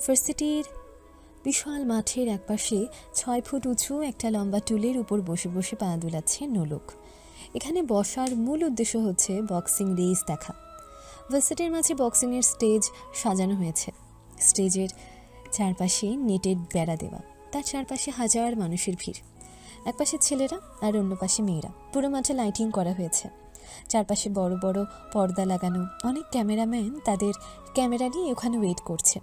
ভার্সিটির বিশাল মাঠের একপাশে 6 ফুট উঁচু একটা লম্বা টুলের উপর বসে বসে পা দুলাচ্ছে নোলক। এখানে বসার মূল উদ্দেশ্য হচ্ছে বক্সিং রেস দেখা। ভার্সিটির মাঝে বক্সিংয়ের স্টেজ সাজানো হয়েছে। স্টেজের চারপাশে নেটের বেড়া দেওয়া, তার চারপাশে হাজার মানুষের ভিড়। একপাশে ছেলেরা আর অন্য পাশে মেয়েরা। পুরো মাঠে লাইটিং করা হয়েছে, চারপাশে বড় বড় পর্দা লাগানো। অনেক ক্যামেরাম্যান তাদের ক্যামেরা নিয়ে ওখানে ওয়েট করছে।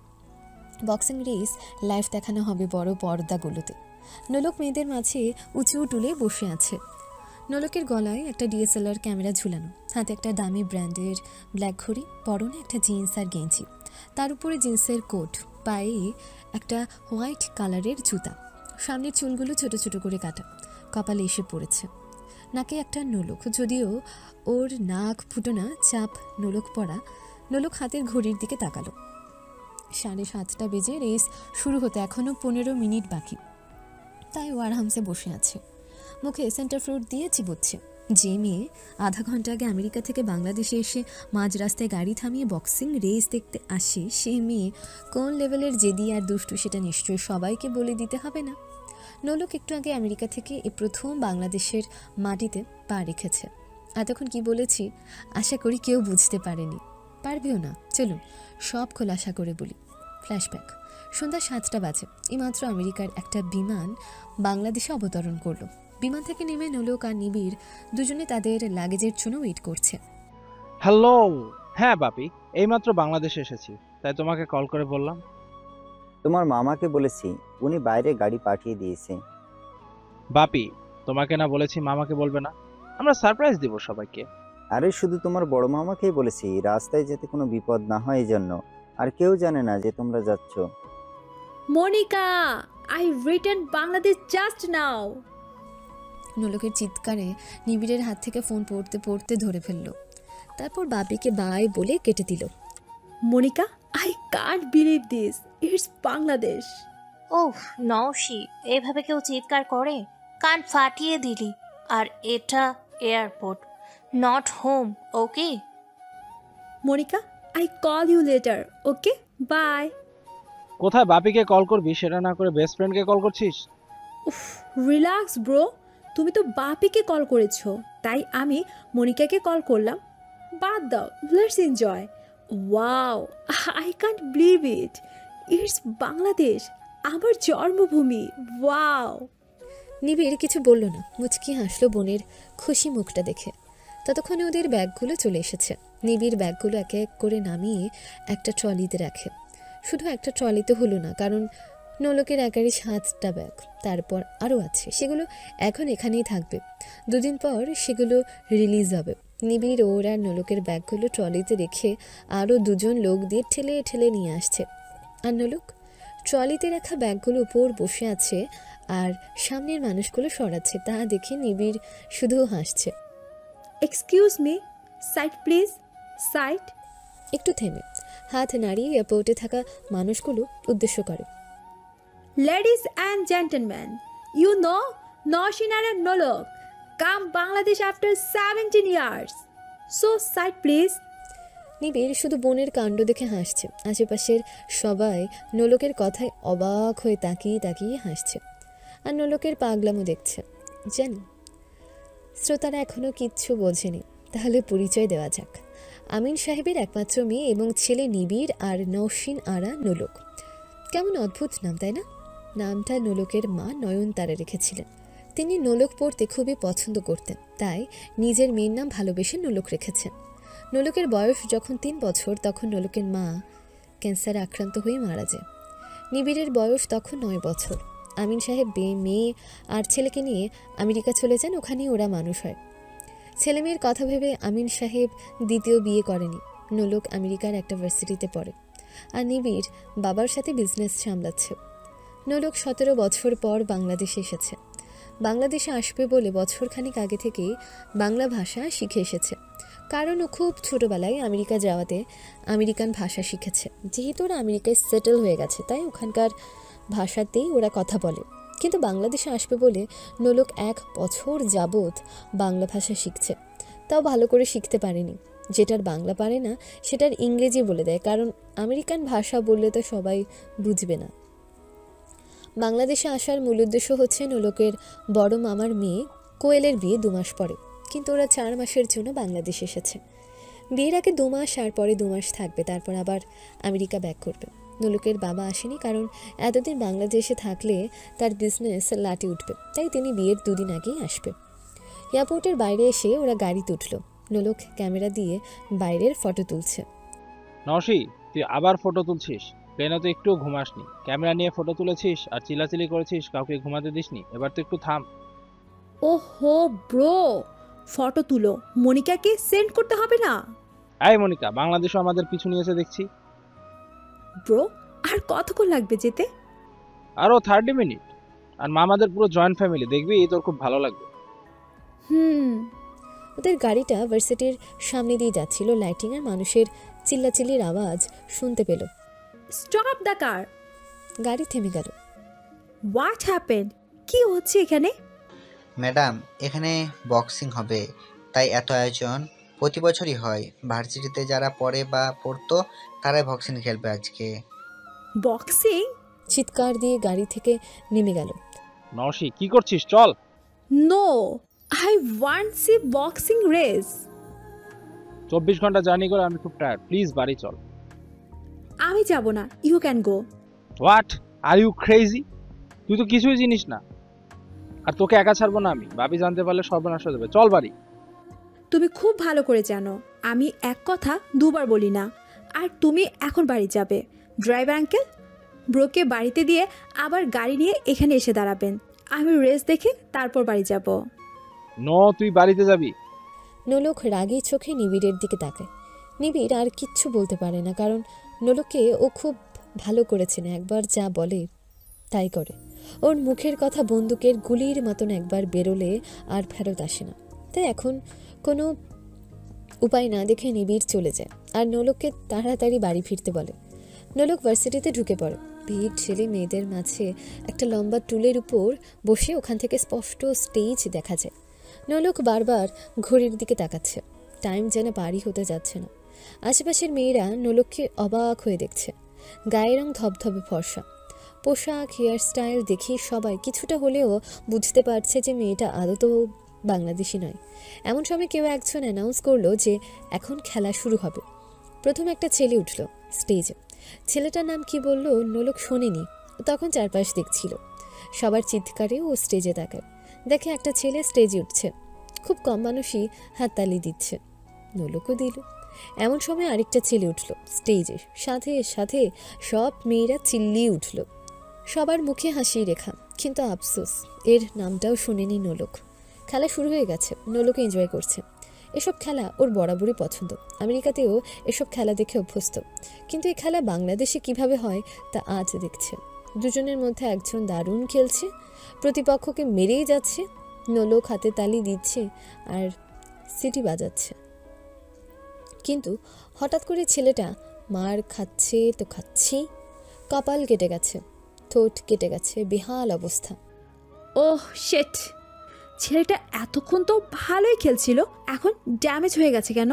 বক্সিং রেস লাইভ দেখানো হবে বড় পর্দাগুলোতে। নোলক মেয়েদের মাঝে উঁচু টুলে বসে আছে। নোলকের গলায় একটা ডিএসএলআর ক্যামেরা ঝুলানো, হাতে একটা দামি ব্র্যান্ডের ব্ল্যাক ঘড়ি, পরনে একটা জিন্স আর গেঞ্জি, তার উপরে জিন্সের কোট, পায়ে একটা হোয়াইট কালারের জুতা। সামনের চুলগুলো ছোট ছোট করে কাটা, কপালে এসে পড়েছে। নাকে একটা নোলক, যদিও ওর নাক ফুটোনা চাপ নোলক পরা। নোলক হাতের ঘড়ির দিকে তাকালো। 7:30 বেজে রেস শুরু হতে এখনও 15 মিনিট বাকি। তাই ও আরামসে বসে আছে, মুখে সেন্টার ফ্রুট দিয়ে চিবোচ্ছে। যে মেয়ে আধা ঘন্টা আগে আমেরিকা থেকে বাংলাদেশে এসে মাঝ রাস্তায় গাড়ি থামিয়ে বক্সিং রেস দেখতে আসে, সেই মেয়ে কোন লেভেলের জেদি আর দুষ্টু সেটা নিশ্চয়ই সবাইকে বলে দিতে হবে না। নোলক একটু আগে আমেরিকা থেকে এই প্রথম বাংলাদেশের মাটিতে পা রেখেছে। এতক্ষণ কি বলেছি আশা করি কেউ বুঝতে পারেনি, পারবেও না। চলুন সব খোলাসা করে বলি। ফ্ল্যাশব্যাক। সন্ধ্যা 7টা বাজে। এইমাত্র আমেরিকার একটা বিমান বাংলাদেশে অবতরণ করলো। বিমান থেকে নেমে নোলক আর নিবিড় দুজনে তাদের লাগেজের জন্য ওয়েট করছে। হ্যালো। হ্যাঁ বাপি, এইমাত্র বাংলাদেশে এসেছি, তাই তোমাকে কল করে বললাম। তোমার মামাকে বলেছি, উনি বাইরে গাড়ি পাঠিয়ে দিয়েছে। বাপি, তোমাকে না বলেছি মামাকে বলবে না? আমরা সারপ্রাইজ দিব সবাইকে। আরে শুধু তোমার বড় মামাকেই বলেছি, রাস্তায় যাতে কোনো বিপদ না হয় এই জন্য। আর কেউ জানে না যে তোমরা যাচ্ছ। Monika, I returned Bangladesh just now. নোলকের চিৎকারে নিবিড়ের হাত থেকে ফোন পড়তে পড়তে ধরে ফেলল। তারপর বাপিকে বাই বলে কেটে দিল। Monica, I can't believe this. It's Bangladesh. ওহ নওশি, এভাবে কেউ চিৎকার করে? কান ফাটিয়ে দিলি। আর এটা airport, not home, okay? Monica, I call you later. Okay? Bye. কোথায় বাপিকে কল করবি সেটা না করে বেস্ট ফ্রেন্ডকে কল করছিস? উফ, রিল্যাক্স ব্রো। তুমি তো বাপিকে কল করেছো, তাই আমি মনিকাকে কল করলাম। বাদ দাও, let's enjoy. Wow, I can't believe it. It's Bangladesh, আমার জন্মভূমি। ওয়াও। নিবিড় কিছু বলল না, মুচকি হাসলো বোনের খুশি মুখটা দেখে। ততক্ষণে ওদের ব্যাগগুলো চলে এসেছে। নিবিড় ব্যাগগুলো এক এক করে নামিয়ে একটা ট্রলিতে রাখে। শুধু একটা ট্রলিতে হলো না, কারণ নোলকের একারই 7টা ব্যাগ, তারপর আরও আছে। সেগুলো এখন এখানেই থাকবে, 2 দিন পর সেগুলো রিলিজ হবে। নিবিড় ওর আর নোলকের ব্যাগগুলো ট্রলিতে রেখে আরও 2জন লোক দিয়ে ঠেলে ঠেলে নিয়ে আসছে। আর নোলক ট্রলিতে রাখা ব্যাগগুলো উপর বসে আছে আর সামনের মানুষগুলো সরাচ্ছে। তা দেখে নিবিড় শুধু হাসছে। Excuse me, side please, side. একটু থেমে হাত নাড়িয়ে এয়ারপোর্টে থাকা মানুষগুলো উদ্দেশ্য করে। Ladies and gentlemen, you know Noshinar and Nolok come Bangladesh after 17 years. So side please. নিবিড় শুধু বোনের কাণ্ড দেখে হাসছে। আশেপাশের সবাই নোলকের কথায় অবাক হয়ে তাকিয়ে তাকিয়ে হাসছে আর নোলকের পাগলামো দেখছে। জানি শ্রোতারা এখনও কিচ্ছু বোঝেনি, তাহলে পরিচয় দেওয়া যাক। আমিন সাহেবের একমাত্র মেয়ে এবং ছেলে নিবিড় আর নওশিন আরা নোলক। কেমন অদ্ভুত নাম, তাই না? নামটা নোলকের মা নয়নতারা রেখেছিলেন। তিনি নোলক পড়তে খুবই পছন্দ করতেন, তাই নিজের মেয়ের নাম ভালোবেসে নোলক রেখেছেন। নোলকের বয়স যখন 3 বছর, তখন নোলকের মা ক্যান্সারে আক্রান্ত হয়ে মারা যায়। নিবিড়ের বয়স তখন 9 বছর। আমিন সাহেব মেয়ে আর ছেলেকে নিয়ে আমেরিকা চলে যান, ওখানেই ওরা মানুষ হয়। ছেলেমেয়ের কথা ভেবে আমিন সাহেব দ্বিতীয় বিয়ে করেনি। নোলক আমেরিকার একটা ভার্সিটিতে পড়ে আর নিবিড় বাবার সাথে বিজনেস সামলাচ্ছে। নোলক 17 বছর পর বাংলাদেশে এসেছে। বাংলাদেশে আসবে বলে বছরখানেক আগে থেকেই বাংলা ভাষা শিখে এসেছে, কারণ ও খুব ছোটোবেলায় আমেরিকা যাওয়াতে আমেরিকান ভাষা শিখেছে। যেহেতু ওরা আমেরিকায় সেটেল হয়ে গেছে, তাই ওখানকার ভাষাতেই ওরা কথা বলে। কিন্তু বাংলাদেশে আসবে বলে নোলক 1 বছর যাবৎ বাংলা ভাষা শিখছে, তাও ভালো করে শিখতে পারেনি। যেটার বাংলা পারে না সেটার ইংরেজি বলে দেয়, কারণ আমেরিকান ভাষা বললে তো সবাই বুঝবে না। বাংলাদেশে আসার মূল উদ্দেশ্য হচ্ছে নোলকের বড় মামার মেয়ে কোয়েলের বিয়ে 2 মাস পরে, কিন্তু ওরা 4 মাসের জন্য বাংলাদেশ এসেছে। বিয়ের আগে 2 মাস আর পরে 2 মাস থাকবে, তারপর আবার আমেরিকা ব্যাক করবে। নোলকের বাবা আসেনি, কারণ এতদিন বাংলাদেশে থাকলে তার বিজনেস লাটে উঠবে, তাই তিনি বিয়ের 2 দিন আগেই আসবে। এয়ারপোর্টের বাইরে এসে ওরা গাড়িতে উঠল। নোলক ক্যামেরা দিয়ে বাইরের ফটো তুলছে। নওশি, তুই আবার ফটো তুলছিস? প্লেনে তো একটুও ঘুমাসনি, ক্যামেরা নিয়ে ফটো তুলেছিস আর চিল্লাচিল্লি করেছিস, কাউকে ঘুমাতে দিসনি। এবার তো একটু থাম। ওহো ব্রো, ফটো তুলো, মনিকাকে সেন্ড করতে হবে না? এই মনিকা, বাংলাদেশও আমাদের পিছু নিয়েছে দেখছি। ব্রো, আর কতক্ষণ লাগবে যেতে? আরও 30 মিনিট। আর মামাদের পুরো জয়েন্ট ফ্যামিলি, দেখবি তোর খুব ভালো লাগবে। ওদের গাড়িটা ভার্সিটির সামনে দিয়ে যাচ্ছিল। লাইটিং আর মানুষের চিল্লাচিল্লির আওয়াজ শুনতে পেল। Stop the car. গাড়ি থেমে গেল। What happened? কি হচ্ছে এখানে? ম্যাডাম, এখানে বক্সিং হবে, তাই এত আয়োজন। প্রতি বছরই হয়। ভার্সিটিতে যারা পড়ে বা পড়তো তারাই বক্সিং খেলবে আজকে। বক্সিং? চিৎকার দিয়ে গাড়ি থেকে নেমে গেল। নওশি, কি করছিস? চল। No, I want see boxing race. 24 ঘন্টা জার্নি করে আমি খুব টায়ার্ড, প্লিজ বাড়ি চল। আমি যাব না, you can go. What, are you crazy? তুই তো কিছুই জিনিস না। আর তোকে একা ছাড়বো না আমি, ভাবি জানতে পারলে সর্বনাশ হয়ে যাবে। চল বাড়ি। তুমি খুব ভালো করে জানো আমি এক কথা 2 বার বলি না। আর তুমি এখন বাড়ি যাবে। ড্রাইভার আঙ্কেল, ব্রোকে বাড়িতে দিয়ে আবার গাড়ি নিয়ে এখানে এসে দাঁড়াবেন। আমি রেস দেখে তারপর বাড়ি যাব। নো, তুই বাড়িতে যাবি। নোলক রাগী চোখে নিবিড়ের দিকে তাকায়। নিবিড় আর কিচ্ছু বলতে পারে না, কারণ নোলককে ও খুব ভালো করেছে না। একবার যা বলে তাই করে। ওর মুখের কথা বন্দুকের গুলির মতন একবার বেরোলে আর ফেরত আসে না। তাই এখন কোনো উপায় না দেখে নিবিড় চলে যায় আর নোলককে তাড়াতাড়ি বাড়ি ফিরতে বলে। নোলক ভার্সিটিতে ঢুকে পড়ে। ভিড় ছেলে মেয়েদের মাঝে একটা লম্বা টুলের উপর বসে ওখান থেকে স্পষ্ট স্টেজ দেখা যায়। নোলক বারবার ঘড়ির দিকে তাকাচ্ছে। টাইম যেন পারই হতে যাচ্ছে না। আশেপাশের মেয়েরা নোলককে অবাক হয়ে দেখছে। গায়ের রং ধবধবে ফর্সা, পোশাক হেয়ার স্টাইল দেখে সবাই কিছুটা হলেও বুঝতে পারছে যে মেয়েটা আদতেও বাংলাদেশি নয়। এমন সময় কেউ একজন অ্যানাউন্স করলো যে এখন খেলা শুরু হবে। প্রথম একটা ছেলে উঠল স্টেজে। ছেলেটার নাম কি বলল নোলক শোনেনি। তখন চারপাশ দেখছিল। সবার চিৎকারে ও স্টেজে তাকায়। দেখে একটা ছেলে স্টেজে উঠছে। খুব কম মানুষই হাততালি দিচ্ছে। নোলকও দিল। এমন সময় আরেকটা ছেলে উঠল স্টেজে। সাথে সাথে সব মেয়েরা চিল্লিয়ে উঠল। সবার মুখে হাসির রেখা, কিন্তু আফসোস এর নামটাও শোনেনি নোলক। খেলা শুরু হয়ে গেছে। নোলক এনজয় করছে। এসব খেলা ওর বরাবরই পছন্দ। আমেরিকাতেও এসব খেলা দেখে অভ্যস্ত, কিন্তু এই খেলা বাংলাদেশে কিভাবে হয় তা আজ দেখছে। দুজনের মধ্যে একজন দারুণ খেলছে, প্রতিপক্ষকে মেরেই যাচ্ছে। নোলক হাতে তালি দিচ্ছে আর সিটি বাজাচ্ছে। কিন্তু হঠাৎ করে ছেলেটা মার খাচ্ছে তো খাচ্ছেই। কপাল কেটে গেছে, ঠোঁট কেটে গেছে, বেহাল অবস্থা। ওহ শেট, ছেলেটা এতক্ষণ তো ভালোই খেলছিল, এখন ড্যামেজ হয়ে গেছে কেন?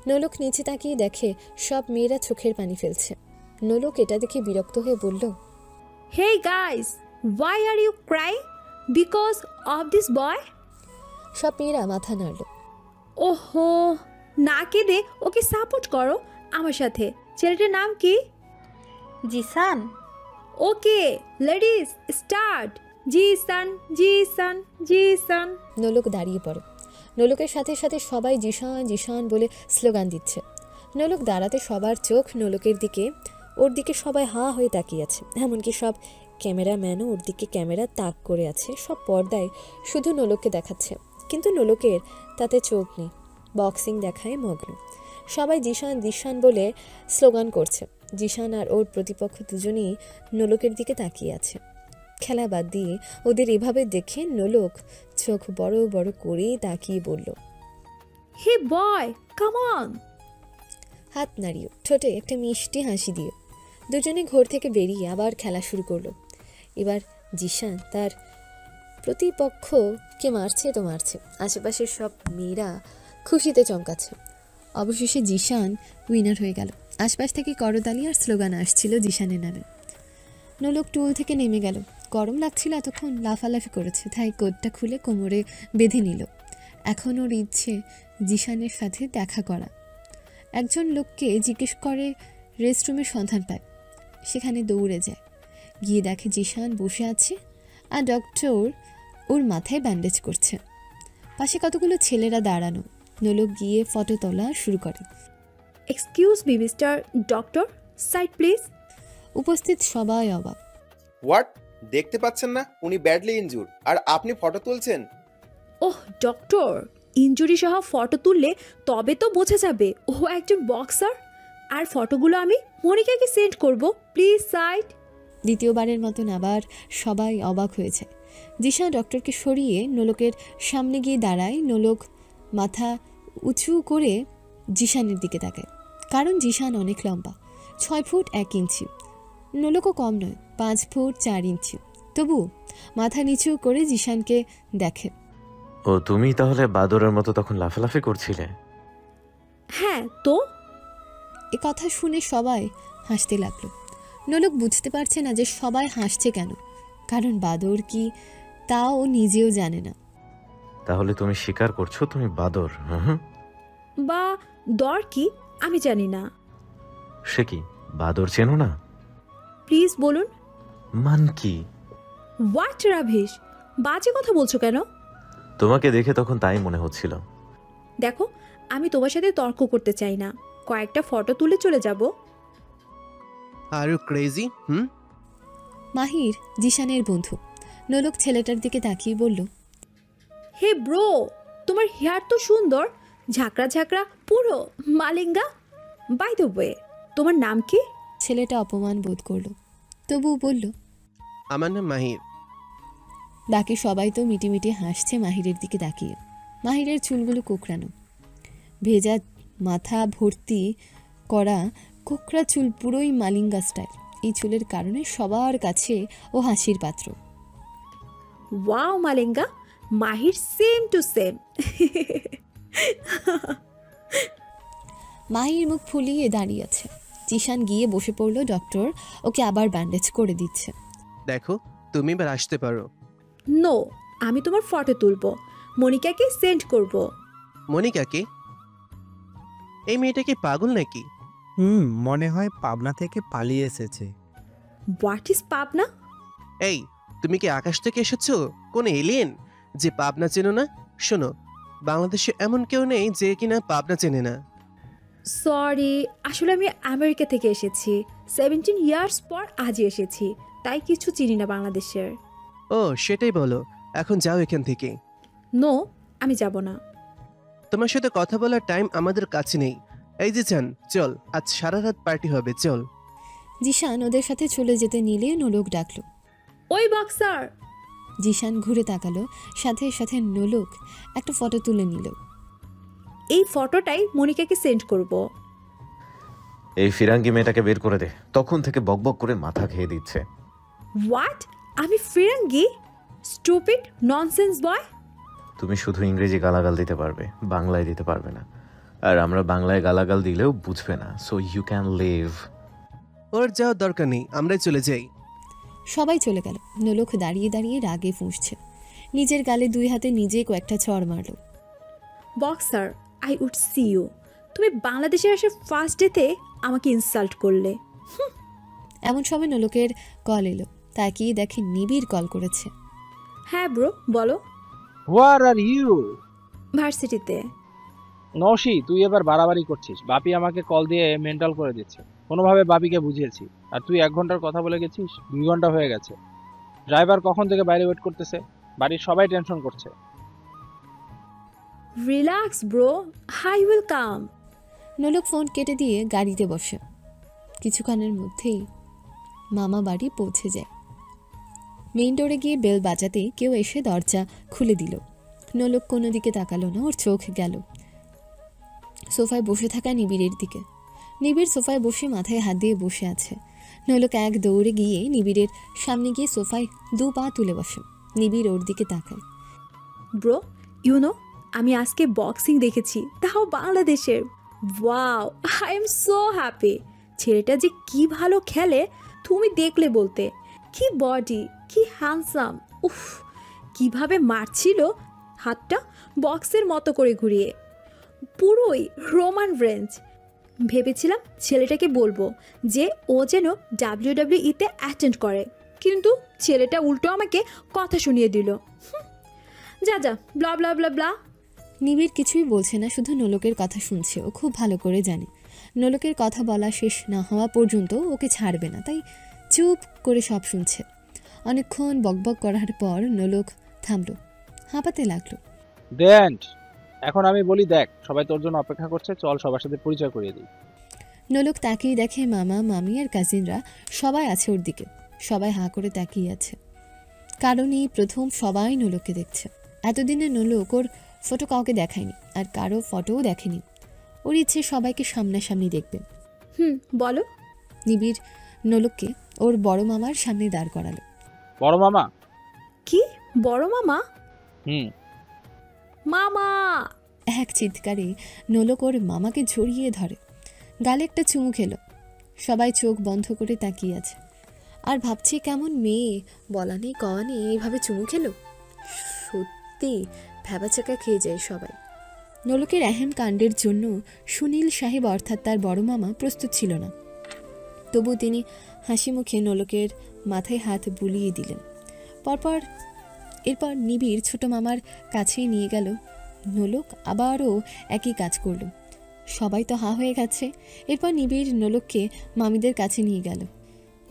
নোলক নিচে তাকিয়ে দেখে সব মেয়েরা চোখের পানি ফেলছে। নোলক এটা দেখে বিরক্ত হয়ে বলল, hey guys, why are you cry because of this boy? সব মেয়েরা মাথা নাড়ল। ওহো, না কেঁদে ওকে সাপোর্ট করো আমার সাথে। ছেলেটার নাম কি? জিসান। ওকে লেডিস স্টার্ট। জিসান জিসান জিসান। নোলক দাঁড়িয়ে পড়ে। নোলকের সাথে সাথে সবাই জিশান জিশান বলে স্লোগান দিচ্ছে। নোলক দাঁড়াতে সবার চোখ নোলকের দিকে। ওর দিকে সবাই হাঁ হয়ে তাকিয়ে আছে। এমনকি সব ক্যামেরাম্যানও ওর দিকে ক্যামেরা তাক করে আছে। সব পর্দায় শুধু নোলককে দেখাচ্ছে, কিন্তু নোলকের তাতে চোখ নেই। বক্সিং দেখায় মগ্ন। সবাই জিশান জিশান বলে স্লোগান করছে। জিশান আর ওর প্রতিপক্ষ দুজনেই নোলকের দিকে তাকিয়ে আছে। খেলা বাদ দিয়ে ওদের এভাবে দেখে নোলক চোখ বড় বড় করে তাকিয়ে বলল, হে বয়, কাম অন। হাত নাড়িয়ে ঠোঁটে একটা মিষ্টি হাসি দিয়ে দুজনে ঘর থেকে বেরিয়ে আবার খেলা শুরু করলো। এবার জিশান তার প্রতিপক্ষকে মারছে তো মারছে। আশেপাশের সব মেয়েরা খুশিতে চমকাচ্ছে। অবশেষে জিশান উইনার হয়ে গেল। আশপাশ থেকে করতালি আর স্লোগান আসছিল জিশানের নামে। নোলক টুল থেকে নেমে গেল। গরম লাগছিল, এতক্ষণ লাফালাফি করেছে, তাই কোটটা খুলে কোমরে বেঁধে নিল। এখন ওর ইচ্ছে জিশানের সাথে দেখা করা। একজন লোককে জিজ্ঞেস করে রেস্টরুমের সন্ধান পায়, সেখানে দৌড়ে যায়, গিয়ে দেখে জিশান বসে আছে আর ডক্টর ওর মাথায় ব্যান্ডেজ করছে। পাশে কতগুলো ছেলেরা দাঁড়ানো। নোলক গিয়ে ফটো তোলা শুরু করে। Excuse me mister doctor, side please. উপস্থিত সবাই অবাক। হোয়াট? দেখতে পাচ্ছেন না উনি ব্যাডলি ইনজুর, আর আপনি ফটো তুলছেন? ওহ ডক্টর, ইনজুরি সহ ফটো তুললে তবে তো বোঝা যাবে ও একজন বক্সার। আর ফটোগুলো আমি মনিকাকে সেন্ড করব, প্লিজ সাইড। দ্বিতীয়বারের মতন আবার সবাই অবাক হয়েছে। জিশান ডক্টরকে সরিয়ে নোলকের সামনে গিয়ে দাঁড়ায়। নোলক মাথা উঁচু করে জিশানের দিকে তাকায়, কারণ জিশান অনেক লম্বা, 6 ফুট 1 ইঞ্চি। নোলকও কম নয়, 5 ফুট 4 ইঞ্চি। তবু মাথা নিচু করে জিশানকে দেখে। ও তুমি তাহলে বাদরের মতো তখন লাফালাফি করছিলে? হ্যাঁ তো। এ কথা শুনে সবাই হাসতে লাগলো। নোলক বুঝতে পারছে না যে সবাই হাসছে কেন, কারণ বাদর কি তা ও নিজেও জানে না। তাহলে তুমি স্বীকার করছো তুমি বাদর? হ্যাঁ, বা দর কি আমি জানি না। সে কি বাদর চেনো না? প্লিজ বলুন। মান কি? হোয়াট রাভিশ, বাজে কথা বলছো কেন? তোমাকে দেখে তখন তাই মনে হচ্ছিল। দেখো, আমি তোমার সাথে তর্ক করতে চাই না, কয়েকটা ফটো তুলে চলে যাব। আর ইউ ক্রেজি? মাহির জিশানের বন্ধু। নোলক ছেলেটার দিকে তাকিয়ে বলল, হে ব্রো, তোমার হেয়ার তো সুন্দর, ঝাঁকড়া ঝাঁকড়া পুরো মালিঙ্গা। বাই দ্য ওয়ে, তোমার নাম কি? ছেলেটা অপমান বোধ করলো, তবুও বলল। আমার নাম মাহির। বাকি সবাই তো মিটিমিটি হাসছে মাহিরের দিকে তাকিয়ে। মাহিরের চুলগুলো কোঁকড়ানো, ভেজা মাথা ভর্তি করা কোঁকড়া চুল, পুরোই মালিঙ্গা স্টাইল। এই চুলের কারণে সবার কাছে ও হাসির পাত্র। Wow Malinga, Mahir same to same. Mahir মুখ ফুলিয়ে দাঁড়িয়ে আছে। জিশান গিয়ে বসে পড়লো। ডক্টর ওকে আবার ব্যান্ডেজ করে দিচ্ছে। দেখো, তুমি এবার আসতে পারো। নো, আমি তোমার ফটো তুলবো, মনিকাকে সেন্ড করব। মনিকাকে? এই মেয়েটা কি পাগল নাকি? মনে হয় পাবনা থেকে পালিয়ে এসেছে। What is Pabna? এই, তুমি কি আকাশ থেকে এসেছো? কোন এলিয়েন যে পাবনা চেনো না? শোনো, বাংলাদেশে এমন কেউ নেই যে কিনা পাবনা চেনে না। সরি, আসলে আমি আমেরিকা থেকে এসেছি, 17 ইয়ার্স পর আজই এসেছি, তাই কিছু চিনি না বাংলাদেশের। ও সেটাই বলো, এখন যাও এখান থেকে। নো, আমি যাব না। তোমার সাথে কথা বলার টাইম আমাদের কাছে নেই। এই যে চান, চল, আজ সারা রাত পার্টি হবে, চল। জিশান ওদের সাথে চলে যেতে নিলে নোলক ডাকলো, ওই বক্সার। জিশান ঘুরে তাকালো, সাথে সাথে নোলক একটা ফটো তুলে নিল। এই ফটোটাই মনিকাকে সেন্ড করব। এই ফিরাঙ্গি মেয়েটাকে বের করে দে, তখন থেকে বকবক করে মাথা খেয়ে দিচ্ছে। হোয়াট? আমি ফিরাঙ্গি? স্টুপিড ননসেন্স বয়। তুমি শুধু ইংরেজি গালাগাল দিতে পারবে, বাংলায় দিতে পারবে না, আর আমরা বাংলায় গালাগাল দিলেও বুঝবে না, সো ইউ ক্যান লিভ। ওর যাওয়ার দরকার নেই, আমরাই চলে যাই। সবাই চলে গেল। নোলক দাঁড়িয়ে দাঁড়িয়ে রাগে ফুঁসছে। নিজের গালে 2 হাতে নিজে কয়েকটা চড় মারল। Boxer, I would see you. তুমি বাংলাদেশে এসে ফার্স্ট ডেতে আমাকে ইনসাল্ট করলে। এমন সময় নোলকের কল এলো। তাকিয়ে দেখে নিবিড় কল করেছে। হ্যাঁ ব্রো, বলো। হোয়ার আর ইউ? ভার্সিটিতে। নৌশি, তুই এবার বাড়াবাড়ি করছিস। বাপি আমাকে কল দিয়ে মেন্টাল করে দিচ্ছে। কোনোভাবে বাপিকে বুঝিয়েছি, আর তুই 1 ঘন্টার কথা বলে গেছিস, 2 ঘন্টা হয়ে গেছে। ড্রাইভার কখন থেকে বাইরে ওয়েট করতেছে, বাড়ির সবাই টেনশন করছে। Relax bro, I will come. Nolok phone কেটে দিয়ে গাড়িতে বসে। কিছুক্ষণের মধ্যেই মামা বাড়ি পৌঁছে যায়। মেইন ডোরে গিয়ে বেল বাজাতেই কেউ এসে দরজা খুলে দিল। নোলক কোনো দিকে তাকালো না, ওর চোখ গেল সোফায় বসে থাকা নিবিড়ের দিকে। নিবিড় সোফায় বসে মাথায় হাত দিয়ে বসে আছে। নোলক এক দৌড়ে গিয়ে নিবিড়ের সামনে গিয়ে সোফায় 2 পা তুলে বসে। নিবিড় ওর দিকে তাকায়। ব্রো, ইউ নো, আমি আজকে বক্সিং দেখেছি, তাও বাংলাদেশের। Wow, I am so happy. ছেলেটা যে কি ভালো খেলে তুমি দেখলে বলতে। কি বডি, কি হ্যান্ডসাম। উফ, কিভাবে মারছিল হাতটা বক্সের মতো করে ঘুরিয়ে, পুরোই রোমান রেঞ্জ। ভেবেছিলাম ছেলেটাকে বলবো যে ও যেন ডাব্লিউডাব্লিউইতে অ্যাটেন্ড করে, কিন্তু ছেলেটা উল্টো আমাকে কথা শুনিয়ে দিল। যা যা, ব্লা ব্লা ব্লা ব্লা। নিবিড় কিছুই বলছে না, শুধু নোলকের কথা শুনছে। ও খুব ভালো করে জানে নোলকের কথা বলা শেষ না হওয়া পর্যন্ত ওকে ছাড়বে না, তাই চুপ করে সব শুনছে। অনেকক্ষণ বকবক করার পর নোলক থামলো, হাঁপাতে লাগলো। দেন এখন আমি বলি, দেখ সবাই তোর জন্য অপেক্ষা করছে, চল সবার সাথে পরিচয় করিয়ে দিই। নোলক তাকিয়ে দেখে মামা, মামি আর কাজিনরা সবাই আছে ওর দিকে। সবাই হাঁ করে তাকিয়ে আছে, কারণ এই প্রথম সবাই নোলককে দেখছে। এতদিনে নোলক ওর ফটো কাউকে দেখায়নি, আর কারো ফটোও দেখেনি। ওর ইচ্ছে সবাইকে সামনাসামনি দেখবে। বলো। নিবিড় নোলককে ওর বড় মামার সামনে দাঁড় করালো। বড় মামা? কি বড় মামা? হুম। মামা! এক চিৎকারে নোলক ওর মামাকে জড়িয়ে ধরে, গালে একটা চুমু খেলো। সবাই চোখ বন্ধ করে তাকিয়ে আছে আর ভাবছে কেমন মেয়ে, বলা নেই কওয়া নেই, এইভাবে চুমু খেলো। সত্যি ভ্যাবাচাকা খেয়ে যায় সবাই। নোলকের আহম কাণ্ডের জন্য সুনীল সাহেব অর্থাৎ তার বড় মামা প্রস্তুত ছিল না, তবু তিনি হাসি মুখে নোলকের মাথায় হাত বুলিয়ে দিলেন। এরপর নিবিড় ছোট মামার কাছেই নিয়ে গেল। নোলক আবারও একই কাজ করল। সবাই তো হা হয়ে গেছে। এরপর নিবিড় নোলককে মামিদের কাছে নিয়ে গেল।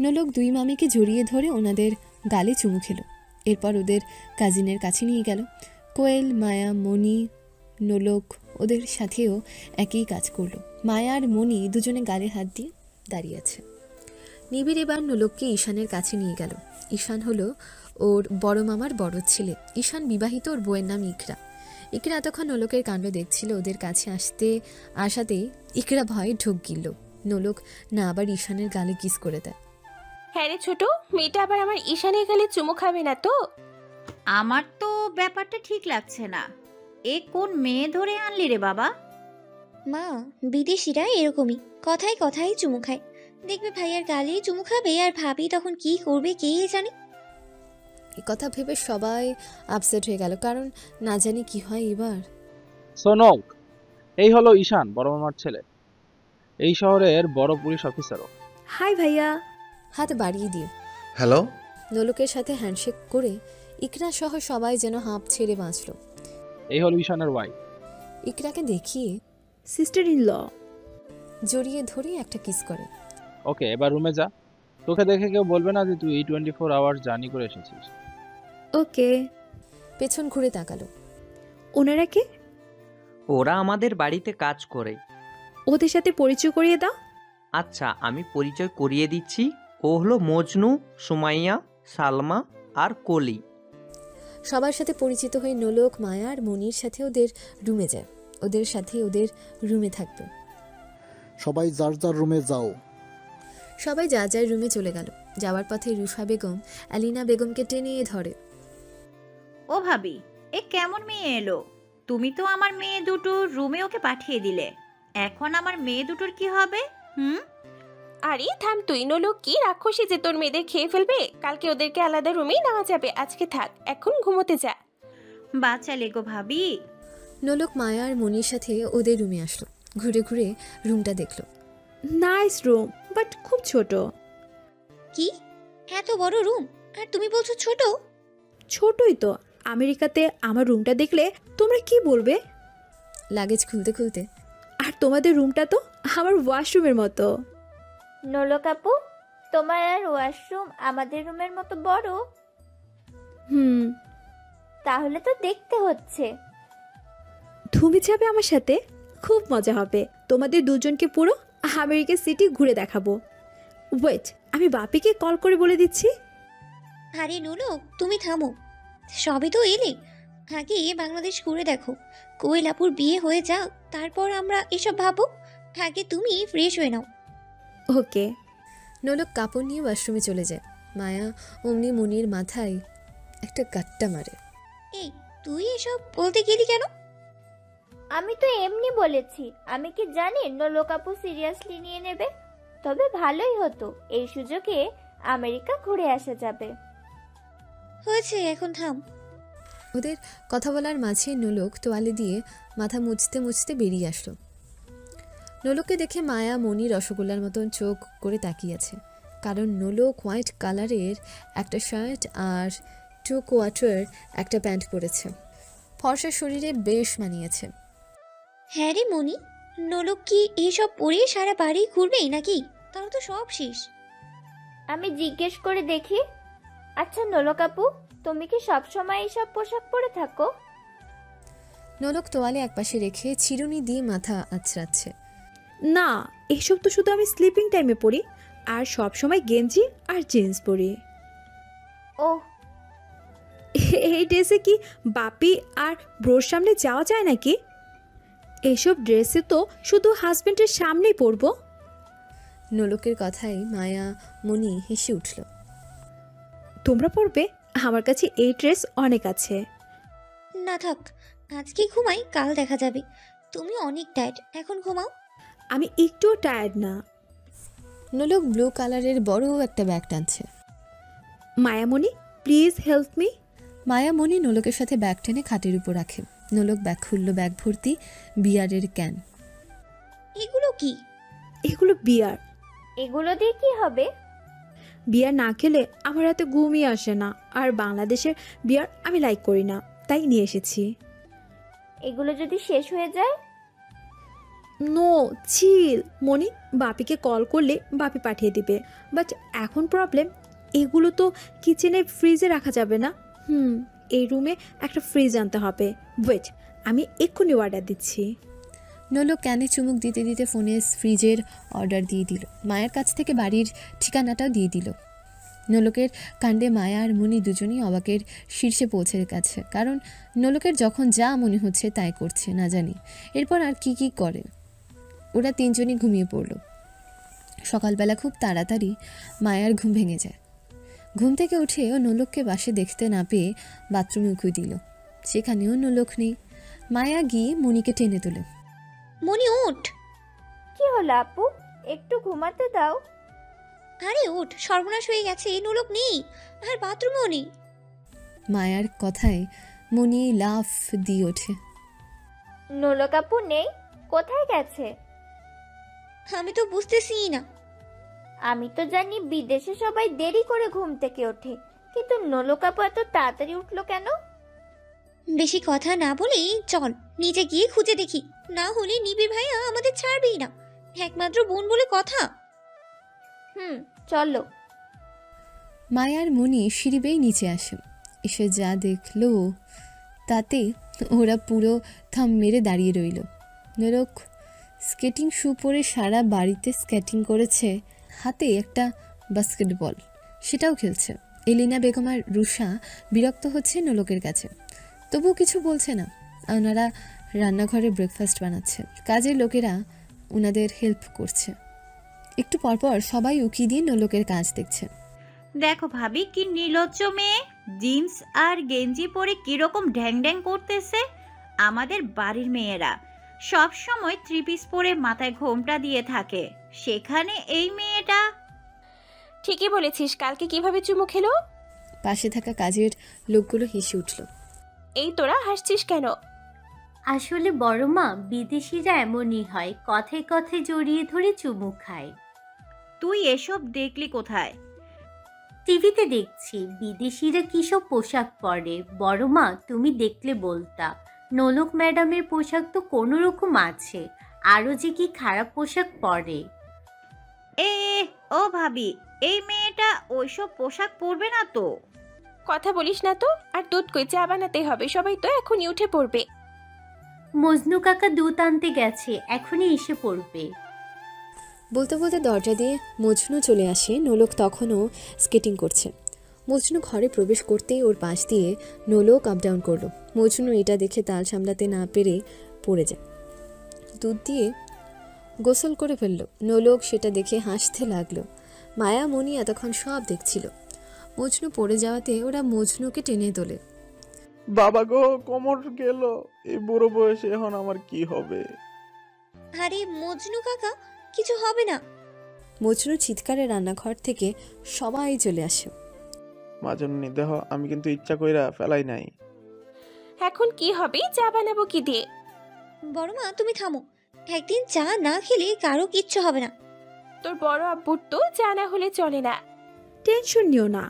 নোলক দুই মামিকে জড়িয়ে ধরে ওনাদের গালে চুমু খেল। এরপর ওদের কাজিনের কাছে নিয়ে গেল। কোয়েল, মায়া, মণি, নোলক ওদের সাথেও একই কাজ করলো। মায়া আর মণি দুজনে গালে হাত দিয়ে দাঁড়িয়ে আছে। নিবিড় এবার নোলককে ঈশানের কাছে নিয়ে গেল। ঈশান হলো ওর বড় মামার বড় ছেলে। ঈশান বিবাহিত, ওর বউয়ের নাম ইকরা। ইকরা এতক্ষণ নোলকের কাণ্ড দেখছিল। ওদের কাছে আসাতেই ইকরা ভয়ে ঢোক গিলল। নোলক না আবার ঈশানের গালে কিস করে দেয়। হ্যাঁ রে ছোট, মেয়েটা আবার আমার ঈশানের গালে চুমু খাবে না তো? আমার তো ব্যাপারটা ঠিক লাগছে না। এ কোন মেয়ে ধরে আনলি রে বাবা? মা, বিদেশিরা এরকমই কথায় কথায় চুমু খায়। দেখবে ভাইয়ার গালে চুমু খাবে আর ভাবি তখন কি করবে কে জানে। এই কথা ভেবে সবাই আপসেট হয়ে গেল, কারণ না জানি কি হয় এবার। সোনক, এই হলো ঈশান, বড় মামার ছেলে, এই শহরের বড় পুলিশ অফিসারও। হাই ভাইয়া। হাত বাড়িয়ে দিয়ে হ্যালো। নোলকের সাথে হ্যান্ডশেক করে ইকরা সহ সবাই যেন হাঁপ ছেড়ে বাঁচল। এই হলো ঈশানের ওয়াইফ। ইকরাকে দেখিয়ে সিস্টার ইন ল জড়িয়ে ধরে একটা কিস করে। ওকে, এবার রুমে যা। তোকে দেখে কেউ বলবে না যে তুই 24 আওয়ার্স জার্নি করে এসেছিস। ওকে। পেছন ঘুরে তাকালো। ওনারা কে? ওরা আমাদের বাড়িতে কাজ করে। ওদের সাথে পরিচয় করিয়ে দাও। আচ্ছা, আমি পরিচয় করিয়ে দিচ্ছি। ও হলো মজনু, সুমাইয়া, সালমা আর কলি। সবার সাথে পরিচিত হয়ে নোলক, মায়া আর মনির সাথে ওদের রুমে যায়। ওদের সাথে ওদের রুমে থাকবে। সবাই যার যার রুমে যাও। সবাই যা যার রুমে চলে গেল। যাওয়ার পথে রুফা বেগম আলিনা বেগমকে টেনে ধরে। ও ভাবি, এ কেমন মেয়ে এলো? তুমি তো আমার মেয়ে দুটো রুমে ওকে পাঠিয়ে দিলে, এখন আমার মেয়ে দুটোর কি হবে? আরে থাম তুই, নোলক কি রাক্ষসী যে তোর মেয়েদের খেয়ে ফেলবে? কালকে ওদেরকে আলাদা রুমেই নেওয়া যাবে, আজকে থাক, এখন ঘুমোতে যা। বাঁচালে গো ভাবি। নোলক মায়া আর মনির সাথে ওদের রুমে আসলো। ঘুরে ঘুরে রুমটা দেখলো। নাইস রুম, বাট খুব ছোট। কি এত বড় রুম আর তুমি বলছো ছোট? ছোটই তো। আমেরিকাতে আমার রুমটা দেখলে তোমরা কি বলবে? লাগেজ খুলতে খুলতে, আর তোমাদের রুমটা তো আমার ওয়াশরুমের মতো। নোলক আপু, তোমার আর ওয়াশরুম আমাদের রুমের মতো বড়? তাহলে তো দেখতে হচ্ছে। তুমি যাবে আমার সাথে, খুব মজা হবে। তোমাদের দুজনকে পুরো আমেরিকা সিটি ঘুরে দেখাবো। ওয়েট, আমি বাপিকে কল করে বলে দিচ্ছি। আরে নোলক, তুমি থামো। সবই তো এলে, আগে বাংলাদেশ ঘুরে দেখো। কোয়েল আপুর বিয়ে হয়ে যাও, তারপর আমরা এসব ভাবো। আগে তুমি ফ্রেশ হয়ে নাও। ওকে। নোলক কাপড় নিয়ে ওয়াশরুমে চলে যায়। মায়া অমনি মনির মাথায় একটা গাট্টা মারে। এই, তুই এসব বলতে গেলি কেন? আমি তো এমনি বলেছি, আমি কি জানি নোলক আপু সিরিয়াসলি নিয়ে নেবে। তবে ভালোই হতো, এই সুযোগে আমেরিকা ঘুরে আসা যাবে। হয়েছে, এখন থাম। ওদের কথা বলার মাঝে নোলক তোয়ালে দিয়ে মাথা মুছতে মুছতে বেরিয়ে আসলো। নোলককে দেখে মায়া মনি রসগোল্লার মতন চোখ করে তাকিয়ে আছে, কারণ নোলক হোয়াইট কালারের একটা শার্ট আর টু কোয়ার্টার একটা প্যান্ট পরেছে। ফর্সা শরীরে বেশ মানিয়েছে। হ্যাঁ রে মনি, নোলক কি এইসব পরে সারা বাড়ি ঘুরবেই নাকি? তার তো সব শেষ। আমি জিজ্ঞেস করে দেখি। আচ্ছা নোলক আপু, তুমি কি সবসময় এইসব পোশাক পরে থাকো? নোলক তোয়ালে একপাশে রেখে চিরুনি দিয়ে মাথা আঁচড়াচ্ছে। না, এসব তো শুধু আমি স্লিপিং টাইমে পরি, আর সব সময় গেঞ্জি আর জিন্স পরি। ও, এই ড্রেসে কি বাপি আর ব্রোর সামনে যাওয়া যায় নাকি? এসব ড্রেসে তো শুধু হাজবেন্ডের সামনেই পরবো। নোলকের কথায় মায়া মনি হেসে উঠল। তোমরা পরবে? আমার কাছে এই ড্রেস অনেক আছে। না থাক, আজকে ঘুমাই, কাল দেখা যাবে। তুমি অনেক টায়ার্ড, এখন ঘুমাও। আমি একটুও টায়ার্ড না। নোলক ব্লু কালারের বড় একটা ব্যাগ টানছে। Mayamoni, please help me. Mayamoni নোলকের সাথে ব্যাগ টেনে খাটের উপর রাখে। নোলক ব্যাগ খুলল, ব্যাগ ভর্তি বিয়ারের ক্যান। এগুলো কি? এগুলো বিয়ার। এগুলো দিয়ে কি হবে? বিয়ার না খেলে আমার রাতে ঘুমই আসে না, আর বাংলাদেশের বিয়ার আমি লাইক করি না, তাই নিয়ে এসেছি। এগুলো যদি শেষ হয়ে যায়? নো, চিল মনি। বাপিকে কল করলে বাপি পাঠিয়ে দিবে, বাট এখন প্রবলেম, এগুলো তো কিচেনে ফ্রিজে রাখা যাবে না। এই রুমে একটা ফ্রিজ আনতে হবে। ওয়েট, আমি এক্ষুনি অর্ডার দিচ্ছি। নোলক ক্যানে চুমুক দিতে দিতে ফোনে ফ্রিজের অর্ডার দিয়ে দিল। মায়ের কাছ থেকে বাড়ির ঠিকানাটাও দিয়ে দিল। নোলকের কাণ্ডে মায়া আর মুনি দুজনেই অবাকের শীর্ষে পৌঁছে গেছে, কারণ নোলকের যখন যা মনে হচ্ছে তাই করছে, না জানি এরপর আর কি কি করে। ওরা তিনজনই ঘুমিয়ে পড়ল। সকালবেলা খুব তাড়াতাড়ি মায়ার ঘুম ভেঙে যায়। ঘুম থেকে উঠে ও নোলককে বাসে দেখতে না পেয়ে বাথরুমে উঁকি দিল, সেখানেও নোলক নেই। মায়া গিয়ে মনিকে টেনে তোলে। মনি ওঠ। কি হলো আপু, একটু ঘুমাতে দাও। আরে ওঠ, সর্বনাশ হয়ে গেছে, নোলক নেই, আর বাথরুমেও নেই। মায়ার কথায় মনি লাফ দিয়ে ওঠে। নোলক আপু নেই? কোথায় গেছে? আমি তো বুঝতেছি না। আমি তো জানি বিদেশে সবাই দেরি করে ঘুম থেকে ওঠে, কিন্তু নোলক আপু এত তাড়াতাড়ি উঠলো কেন? বেশি কথা না বলে চল নিচে গিয়ে খুঁজে দেখি, না হলে নিবিড় ভাইয়া আমাদের ছাড়বেই না, একমাত্র বোন বলে কথা। চলো। মায়ার মনি সিঁড়ি বেয়ে নিচে আসে। এসে যা দেখলো তাতে ওরা পুরো থাম মেরে দাঁড়িয়ে রইল। নোলক স্কেটিং শু পরে সারা বাড়িতে স্কেটিং করেছে, হাতে একটা বাস্কেটবল, সেটাও খেলছে। এলিনা বেগম আর রুষা বিরক্ত হচ্ছে নোলকের কাছে, তবুও কিছু বলছে না। ওনারা রান্নাঘরে ব্রেকফাস্ট বানাচ্ছে, কাজের লোকেরা ওনাদের হেল্প করছে। একটু পরপর সবাই উকি দিয়ে নোলকের কাজ দেখছে। দেখো ভাবি, কি নির্লজ্জ মেয়ে, জিন্স আর গেঞ্জি পরে কিরকম ঢ্যাং ঢ্যাং করতেছে। আমাদের বাড়ির মেয়েরা সব সময় থ্রি পিস পরে মাথায় ঘোমটা দিয়ে থাকে, সেখানে এই মেয়েটা। ঠিকই বলেছিস, কালকে কিভাবে চুমু খেলো। পাশে থাকা কাজের লোকগুলো হেসে উঠল। এই তোরা হাসছিস কেন? আসলে বড় মা, বিদেশিরা এমনই হয়, কথায় কথায় জড়িয়ে ধরে চুমু খায়। তুই এসব দেখলি কোথায়? টিভিতে দেখছি বিদেশিরা কিসব পোশাক পরে। বড় মা, তুমি দেখলে বলতা। নোলক ম্যাডামের পোশাক তো কোনো রকম আছে, আরও যে কি খারাপ পোশাক পরে। ও ভাবি, এই মেয়েটা ওইসব পোশাক পরবে না তো। কথা বলিস না তো, আর দুধ কই, চা বানাতে হবে, সবাই তো এখনই উঠে পড়বে। মজনু কাকা দুধ আনতে গেছে, এখনই এসে পড়বে। বলতে বলতে দরজা দিয়ে মজনু চলে আসে। নোলক তখনও স্কেটিং করছে। মজনু ঘরে প্রবেশ করতেই ওর পাশ দিয়ে নোলক আপ ডাউন করলো। মজনু এটা দেখে তাল সামলাতে না পেরে পড়ে যায়, দুধ দিয়ে গোসল করে ফেললো। নোলক সেটা দেখে হাসতে লাগলো। মায়া মনি এতক্ষণ সব দেখছিল। মজনু পড়ে যাওয়াতে ওরা মজনুকে টেনে তোলে। বাবা গো, কোমর গেল। এই বুড়ো বয়সে এখন আমার কি হবে? আরে মজনু কাকা, কিছু হবে না। মজনু চিৎকারে রান্নাঘর থেকে সবাই চলে আসে। মাজননি দেহ, আমি কিন্তু ইচ্ছা কইরা ফেলাই নাই। এখন কি হবে? চা বানাবো কি দিয়ে? বড় মা তুমি থামো, একদিন চা না খেলে কারো কিচ্ছু হবে না। তোর বড় আব্বুর তো চা না হলে চলে না। টেনশন নিও না,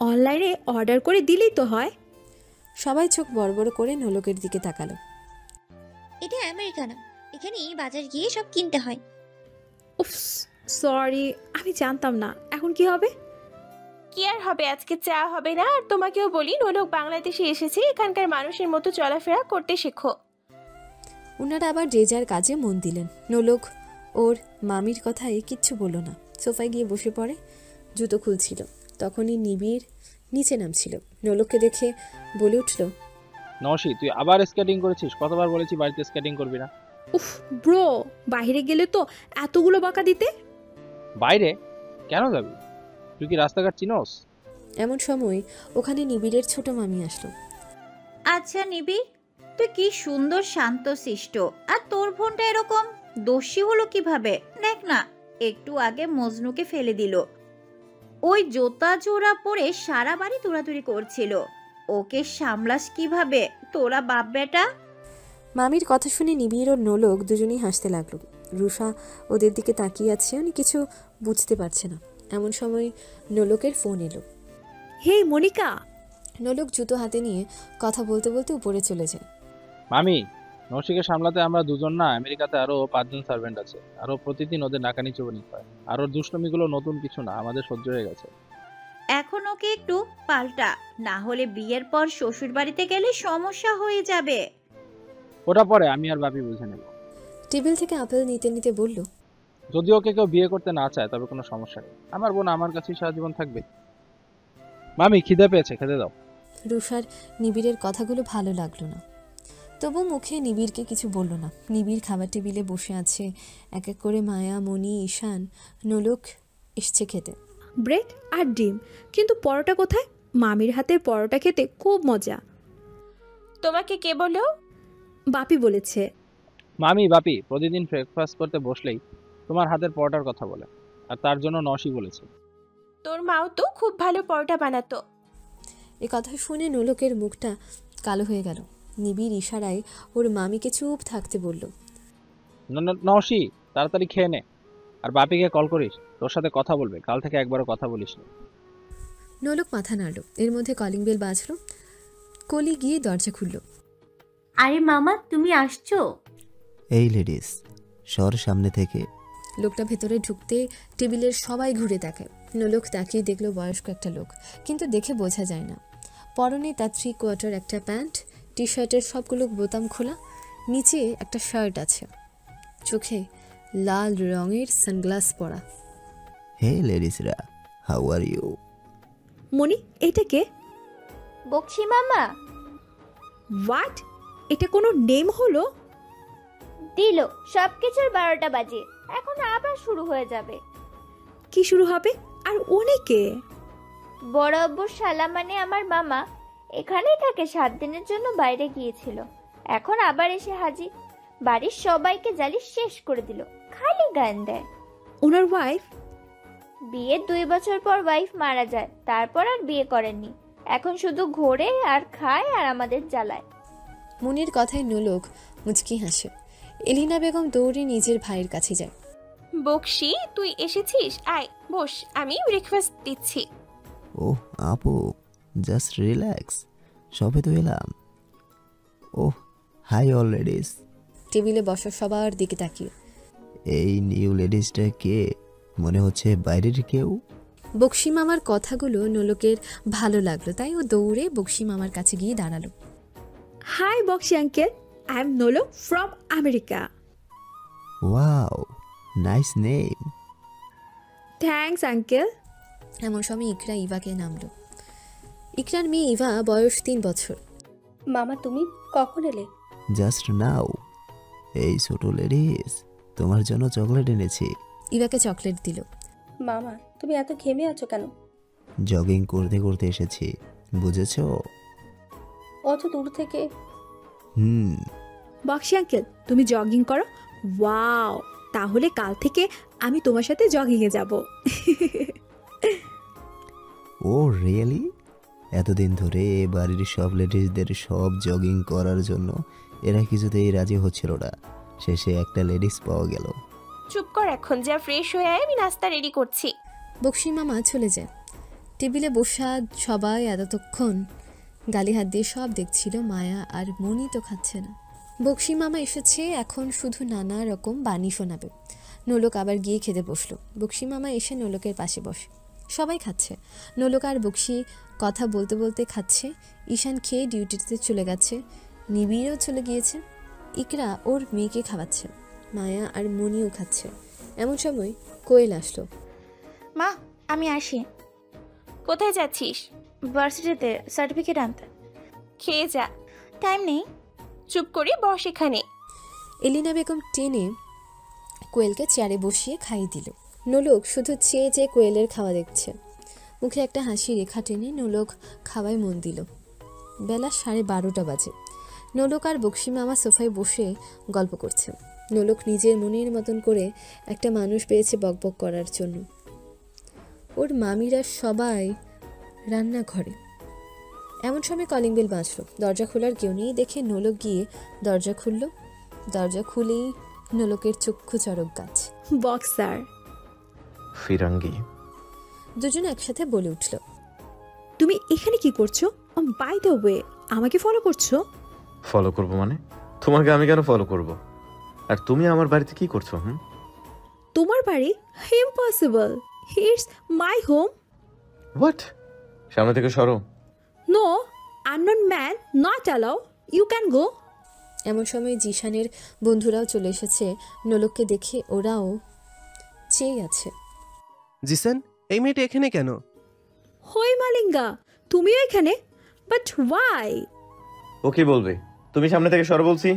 অনলাইনে অর্ডার করে দিলেই তো হয়। সবাই চোখ বড় বড় করে নোলকের দিকে তাকালো। এটা আমেরিকা না, এখানে বাজার গিয়ে সব কিনতে হয়। উফ, সরি, আমি জানতাম না। এখন কি হবে? কি আর হবে, আজকে চা হবে না। আর তোমাকেও বলি, নোলক বাংলাদেশে এসেছে, এখানকার মানুষের মতো চলাফেরা করতে শেখো। ওনারা আবার যে যার কাজে মন দিলেন। নোলক ওর মামির কথায় কিচ্ছু বলল না, সোফায় গিয়ে বসে পড়ে। জুতো খুলছিল, তখনই নিবিড় নিচে নামছিল। নোলককে দেখে বলে উঠল, নওশি, তুই আবার স্কেটিং করেছিস? কতবার বলেছি বাড়িতে স্কেটিং করবি না। উফ ব্রো, বাইরে গেলে তো এতগুলো বকা দিতে। বাইরে কেন যাবি? তুই কি রাস্তাঘাট চিনোস? এমন সময় ওখানে নিবিড়ের ছোট মামি আসলো। আচ্ছা নিবিড়, তুই কি সুন্দর শান্ত শিষ্ট, আর তোর বোনটা এরকম দোষী হলো কিভাবে? দেখ না, একটু আগে মজনুকে ফেলে দিল। ওই জোতা জোড়া পরে সারা বাড়ি দৌড়াদৌড়ি করছিল। ওকে সামলাস কিভাবে তোরা বাপ বেটা? মামির কথা শুনে নিবিড় ও নোলক দুজনেই হাসতে লাগলো। রুষা ওদের দিকে তাকিয়ে আছে, উনি কিছু বুঝতে পারছে না। এমন সময় নোলকের ফোন এলো। হে মনিকা। নোলক জুতো হাতে নিয়ে কথা বলতে বলতে উপরে চলে যায়। মামি, নওশিকে সামলাতে আমরা দুজন না, আমেরিকাতে আরো 5 জন সার্ভেন্ট আছে। আরো প্রতিদিন ওদের নাকানি চুবানি হয়। আর ওর দুষ্টমিগুলো নতুন কিছু না, আমাদের সহ্য হয়ে গেছে। এখন ওকে একটু পাল্টা, না হলে বিয়ের পর শ্বশুর বাড়িতে গেলে সমস্যা হয়ে যাবে। ওটা পরে আমি আর বাপি বুঝে নেব। টেবিল থেকে আপেল নিতে নিতে বলল, যদি ওকে কেউ বিয়ে করতে না চায় তবে কোনো সমস্যা নেই, আমার বোন আমার কাছেই সারা জীবন থাকবে। মামি, খিদে পেয়েছে, খেতে দাও। রুষার নিবিড়ের কথাগুলো ভালো লাগলো না, তবু মুখে নিবিড়কে কিছু বলল না। নিবিড় খাবার টেবিলে বসে আছে, এক এক করে মায়া, মনি, ঈশান, নোলক এসছে খেতে। ব্রেড আর ডিম, কিন্তু পরোটা কোথায়? মামির হাতের পরোটা খেতে খুব মজা। তোমাকে কে বলো? বাপি বলেছে। মামি, বাপি প্রতিদিন ব্রেকফাস্ট করতে বসলেই তোমার হাতের পরোটার কথা বলে, আর তার জন্য নওশি বলেছে। তোর মাও তো খুব ভালো পরোটা বানাতো। এ কথা শুনে নোলকের মুখটা কালো হয়ে গেল। নিবিড় ইশারায় ওর মামিকে চুপ থাকতে বলল, নওশি, তাড়াতাড়ি খেয়ে নে, আর বাপিকে কল করিস, তোর সাথে কথা বলবে। কাল থেকে একবারও কথা বলিস না। নোলক মাথা নাড়ল। এর মধ্যে কলিং বেল বাজলো। কলি গিয়ে দরজা খুলল। আরে মামা, তুমি আসছো? এই লেডিস, সর সামনে থেকে। লোকটা ভেতরে ঢুকতে টেবিলের সবাই ঘুরে তাকায়। নোলক তাকিয়ে দেখলো বয়স্ক একটা লোক, কিন্তু দেখে বোঝা যায় না। পরনে তার 3/4 একটা প্যান্ট, টি শার্টের সবগুলো বোতাম খোলা, নিচে একটা শার্ট আছে, চোখে লাল রঙের সানগ্লাস পরা। হে লেডিসরা, হাউ আর ইউ? মনি, এটা কে? বকশি মামা। হোয়াট? এটা কোনো নেম হলো? দিল সবকিছুর 12টা বাজে, এখন আবার শুরু হয়ে যাবে। কি শুরু হবে? আর উনি কে? বড় আব্বুর শালা, মানে আমার মামা। এখানেই থাকে, 7 দিনের জন্য বাইরে গিয়েছিল, এখন আবার এসে হাজির। বাড়ির সবাইকে জ্বালিয়ে শেষ করে দিল, খালি গান দেয়। ওনার ওয়াইফ? বিয়ের 2 বছর পর ওয়াইফ মারা যায়, তারপর আর বিয়ে করেননি। এখন শুধু ঘোরে আর খায় আর আমাদের জ্বালায়। মুনির কথায় নোলক মুচকি হাসে। এলিনা বেগম দৌড়ে নিজের ভাইয়ের কাছে যায়। বকশি, তুই এসেছিস? আয় বস, আমি ব্রেকফাস্ট দিচ্ছি। ওহ আপু, জাস্ট রিল্যাক্স, সবে তো এলাম। ওহ হাই অল লেডিস। টেবিলে বসা সবার দিকে তাকিয়ে, এই নিউ লেডিসটা কে? মনে হচ্ছে বাইরের কেউ। বকশি মামার কথাগুলো নোলকের ভালো লাগলো, তাই ও দৌড়ে বকশি মামার কাছে গিয়ে দাঁড়ালো। Hi Bakshi uncle, I am Nolok from America. Wow, nice name. Thanks uncle. এমন সময় ইকরা ইভাকে নামলো। ইকরার মেয়ে ইভা, বয়স 3 বছর। মামা, তুমি কখন এলে? Just now. এই ছোট লেডিস, তোমার জন্য চকলেট এনেছি। ইভাকে চকলেট দিল। মামা, তুমি এত ঘেমে আছো কেন? জগিং করতে করতে এসেছি, বুঝেছো? ও অত দূর থেকে। হুম। বক্সি আঙ্কেল, তুমি জগিং করো? ওয়াও, তাহলে কাল থেকে আমি তোমার সাথে জগিংয়ে যাব। ও রিয়েলি? এতদিন ধরে এ বাড়ির সব লেডিসদের সব জগিং করার জন্য এরা কিছুতেই রাজি হচ্ছিল না, শেষে একটা লেডিস পাওয়া গেল। চুপ কর এখন, যা ফ্রেশ হয়ে আয়, আমি নাস্তা রেডি করছি। বক্সি মামা চলে যায়। টেবিলে বসা সবাই এতক্ষণ গালি হাত দিয়ে সব দেখছিল, মায়া আর মনি তো খাচ্ছে না। বক্সি মামা এসেছে, এখন শুধু নানা রকম বাণী শোনাবে। নোলক আবার গিয়ে খেতে বসলো। বক্সি মামা এসে নোলকের পাশে বসে। সবাই খাচ্ছে। নোলক আর বক্সি কথা বলতে বলতে খাচ্ছে। ঈশান খেয়ে ডিউটিতে চলে গেছে, নিবিড়ও চলে গিয়েছে। ইকরা ওর মেয়েকে খাওয়াচ্ছে, মায়া আর মনিও খাচ্ছে। এমন সময় কোয়েল আসলো। মা, আমি আসি। কোথায় যাচ্ছিস? ভার্সিটিতে সার্টিফিকেট আনতে। খেয়ে যা। টাইম নেই। চুপ করে বস এখানে। এলিনা বেগম টেনে কোয়েলকে চেয়ারে বসিয়ে খাইয়ে দিল। নোলক শুধু চেয়ে চেয়ে কোয়েলের খাওয়া দেখছে। মুখে একটা হাসি রেখা টেনে নোলক খাওয়ায় মন দিল। বেলা 12:30 বাজে। নোলক আর বক্সি মামা সোফায় বসে গল্প করছে। নোলক নিজের মনের মতন করে একটা মানুষ পেয়েছে বকবক করার জন্য। ওর মামিরা সবাই রান্নাঘরে। এমন সময় কলিং বেল বাজলো। দরজা খোলার কেউ নেই দেখে নোলক গিয়ে দরজা খুলল। দরজা খুলেই নোলকের চক্ষু চড়ক গাছ। বক্সার। ফিরাঙ্গি। দুজন একসাথে বলে উঠল। তুমি এখানে কি করছো? বাই দ্য ওয়ে, আমাকে ফলো করছো? ফলো করব মানে? তোমাকে আমি কেন ফলো করব? আর তুমি আমার বাড়িতে কি করছো? তোমার বাড়ি? Impossible, it's my home. What? সামনে থেকে সরো। No, unknown man not allow, you can go. এমন সময় জিশানের বন্ধুরাও চলে এসেছে। নোলককে দেখে ওরাও চেয়ে আছে। জিসান, এই মেয়েটা এখানে কেন? হই মালিঙ্গা, তুমিও এখানে? But why? ও কি বলবে? তুমি সামনে থেকে সরো বলছি।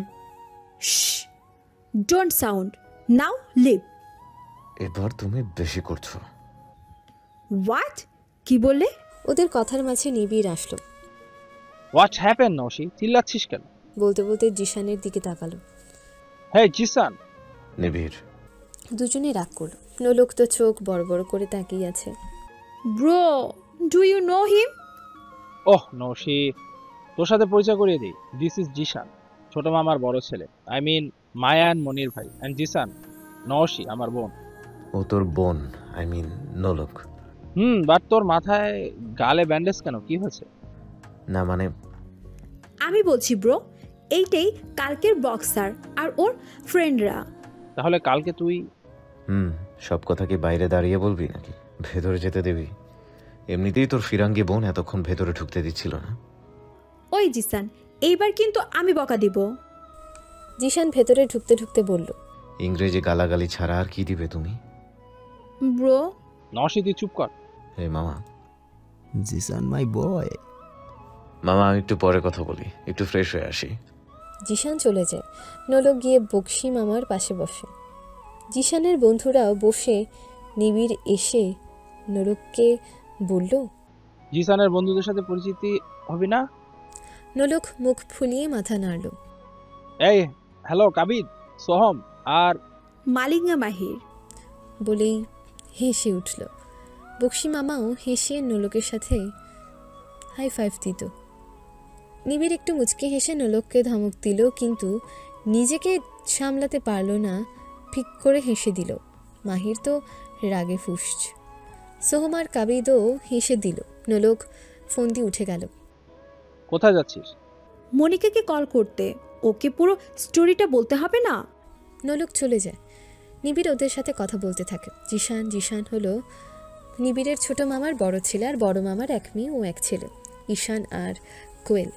Don't sound, now leave. এবার তুমি বেশি করছো। হোয়াট? কি বললে? ওদের কথার মাঝে নিবিড় আসলো। What happen নৌশি? চিল্লাচ্ছিস কেন? বলতে বলতে জিশানের দিকে তাকালো। হ্যাঁ জিসান। নিবিড়। দুজনে রাগ করলো। নোলক তো চোখ বড় বড় করে তাকিয়ে আছে। Bro, do you know him? Oh Naushi, তোর সাথে পরিচয় করিয়ে দিই। দিস ইজ জিশান, ছোট মামার বড় ছেলে। আই মিন মায়া অ্যান্ড মনির ভাই। অ্যান্ড জিসান, নৌশি আমার বোন। ও তোর বোন? I mean Nolok. বাট তোর মাথায় গালে ব্যান্ডেজ কেন? কি হয়েছে? না মানে আমি বলছি ব্রো, এইটাই কালকের বক্সার আর ওর ফ্রেন্ডরা। তাহলে কালকে তুই? সব কথা কি বাইরে দাঁড়িয়ে বলবি নাকি ভেতরে যেতে দিবি? এমনিতেই তোর ফিরাঙ্গি বোন এতক্ষণ ভেতরে ঢুকতে দিচ্ছিল না। ওই জিসান, এইবার কিন্তু আমি বকা দিব। জিশান ভেতরে ঢুকতে ঢুকতে বলল। ইংরেজি গালাগালি ছাড়া আর কি দিবে তুমি? ব্রো। নৌশি তুই চুপ কর। হে মামা। জিসান মাই বয়। মামা আমি একটু পরে কথা বলি, একটু ফ্রেশ হয়ে আসি। জিশান চলে যায়। নোলক গিয়ে বক্সি মামার পাশে বসে। জিশানের বন্ধুরাও বসে। নিবিড় এসে নোলককে বলল, জিসানের বন্ধুদের সাথে পরিচিতি হবে না? নোলক মুখ ফুলিয়ে মাথা নাড়ল। এই হ্যালো কাবিদ, সোহম আর মালিঙ্গা মাহির বলেই হেসে উঠল। বক্সি মামাও হেসে নোলকের সাথে হাই ফাইভ দিত। নিবিড় একটু মুচকে হেসে নোলককে ধমক দিল, কিন্তু নিজেকে সামলাতে পারল না, ফিক করে হেসে দিল। মাহির তো রাগে ফুঁসছ। সোহম আর কাবিদও হেসে দিল। নোলক ফোন দিয়ে উঠে গেল। কোথায় যাচ্ছিস? মনিকাকে কল করতে। ওকে পুরো স্টোরিটা বলতে হবে না? নোলক চলে যায়। নিবিড় ওদের সাথে কথা বলতে থাকে। জিশান হলো নিবিড়ের ছোট মামার বড় ছেলে, আর বড় মামার এক মেয়ে ও এক ছেলে, ঈশান আর কোয়েল।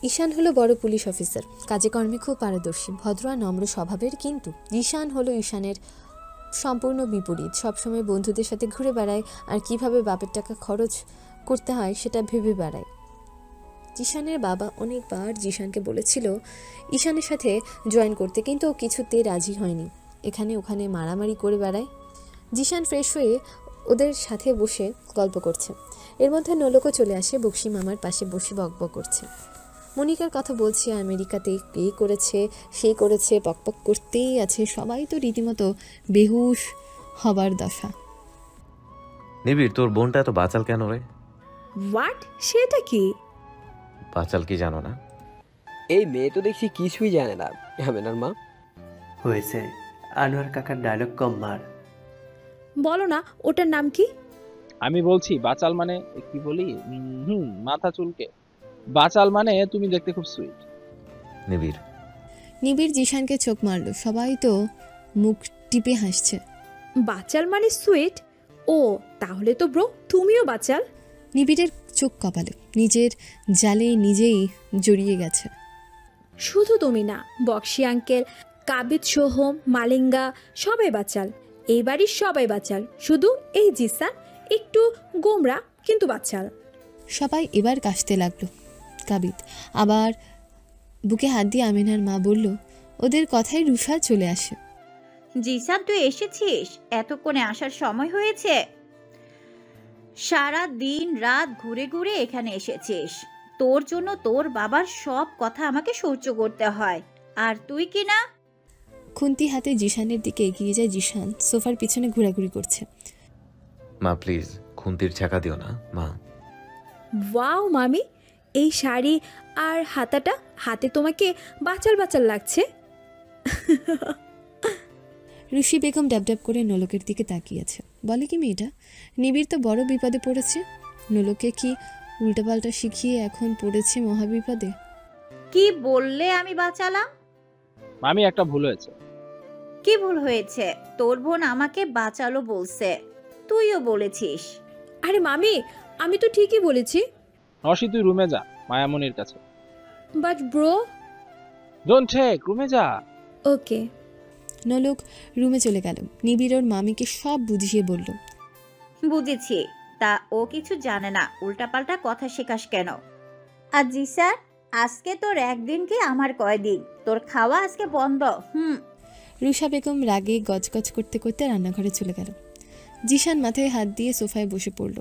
ঈশান হলো বড় পুলিশ অফিসার, কাজে কর্মে খুব পারদর্শী, ভদ্র আর নম্র স্বভাবের। কিন্তু জিশান হলো ঈশানের সম্পূর্ণ বিপরীত। সবসময় বন্ধুদের সাথে ঘুরে বেড়ায়, আর কিভাবে বাপের টাকা খরচ করতে হয় সেটা ভেবে বেড়ায়। জিশানের বাবা অনেকবার জিশানকে বলেছিল ঈশানের সাথে জয়েন করতে, কিন্তু ও কিছুতে রাজি হয়নি। এখানে ওখানে মারামারি করে বেড়ায়। জিশান ফ্রেশ হয়ে ওদের সাথে বসে গল্প করছে। এর মধ্যে নোলকও চলে আসে, বক্সি মামার পাশে বসে বকবক করছে। মনিকার কথা বলছে, আমেরিকাতে এ করেছে সে করেছে, পকপক করতেই আছে। সবাই তো রীতিমতো বেহুশ হবার দশা। নিবিড়, তোর বোনটা এত বাচাল কেন রে? হোয়াট? সেটা কি? বাচাল কি জানো না? এই মেয়ে তো দেখছি কিছুই জানে না। আমেনার মা হয়েছে, আনোয়ার কাকার ডায়লগ কম মার। বলো না ওটার নাম কি? আমি বলছি বাচাল মানে কি বলি, মাথা চুলকে। বাচাল মানে তুমি দেখতে খুব সুইট। নিবিড় নিবিড় জিশানকে চোখ মারলো। সবাই তো মুখ টিপে হাসছে। বাচাল মানে সুইট? ও তাহলে তো ব্রো তুমিও বাচাল। নিবিড়ের চোখ কপালে, নিজের জালে নিজেই জড়িয়ে গেছে। শুধু তুমি না, বক্সি আঙ্কেল, কাবিদ, সোহম, মালিঙ্গা সবাই বাচাল। এই বাড়ির সবাই বাচাল, শুধু এই জিসান একটু গোমরা কিন্তু বাচাল। সবাই এবার কাশতে লাগলো। কাবিদ আবার বুকে হাত দিয়ে আমিনার মা বলল, ওদের কথায় রুষা চলে আসে। জিসান তুই এসেছিস? এতক্ষণে আসার সময় হয়েছে? সারা দিন রাত ঘুরে ঘুরে এখানে এসেছিস। তোর জন্য তোর বাবার সব কথা আমাকে সহ্য করতে হয়, আর তুই কি না? খুন্তি হাতে জিশানের দিকে এগিয়ে যায় জিশান। সোফার পিছনে ঘোরাঘুরি করছে। মা প্লিজ, খুন্তির ছ্যাঁকা দিও না মা। ওয়াও মামি, এই শাড়ি আর হাতাটা, হাতে তোমাকে বাচাল বাচাল লাগছে। ঋষি বেগম ডাবডাব করে নোলকের দিকে তাকিয়েছে। বলে কি মেয়েটা, নিবিড় তো বড় বিপদে পড়েছে। নোলকে কি উল্টাপাল্টা শিখিয়ে এখন পড়েছে মহাবিপদে। কি বললে আমি বাঁচালাম? মামি একটা ভুল হয়েছে। কি ভুল হয়েছে? তোর বোন আমাকে বাঁচালো বলছে, তুইও বলেছিস। আরে মামি, আমি তো ঠিকই বলেছি। নসি তুই রুমে যা মায়ামনির কাছে। But bro. ডোন্ট টেক, রুমে যা। ওকে। নোলক রুমে চলে গেল। নিবিড় ওর মামিকে সব বুঝিয়ে বলল। বুঝেছি, তা ও কিছু জানে না, উল্টাপাল্টা কথা শেখাস কেন? আর জি স্যার, আজকে তোর একদিন কি আমার কয়দিন? তোর খাওয়া আজকে বন্ধ। রুষা বেগম রাগে গজগজ করতে করতে রান্নাঘরে চলে গেল। জিশান মাথায় হাত দিয়ে সোফায় বসে পড়ল।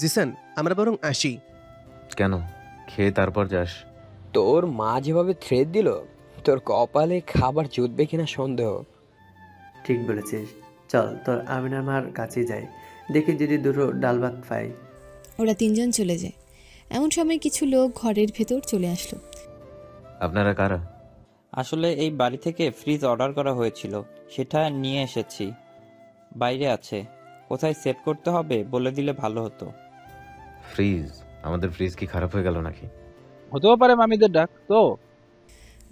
জিসান, আমরা বরং আসি। কেন? খেয়ে তারপর যাস। তোর মা যেভাবে থ্রেড দিল, তোর কপালে খাবার জুটবে কিনা সন্দেহ। ঠিক বলেছিস, চল তোর আমিনার মার কাছে যাই, দেখি যদি দুটো ডাল ভাত পাই। ওরা তিনজন চলে যায়। এমন সময় কিছু লোক ঘরের ভেতর চলে আসলো। আপনারা কারা? আসলে এই বাড়ি থেকে ফ্রিজ অর্ডার করা হয়েছিল, সেটা নিয়ে এসেছি। বাইরে আছে, কোথায় সেট করতে হবে বলে দিলে ভালো হতো। ফ্রিজ? আমাদের ফ্রিজ কি খারাপ হয়ে গেল নাকি? হতেও পারে, মামিদের ডাক তো।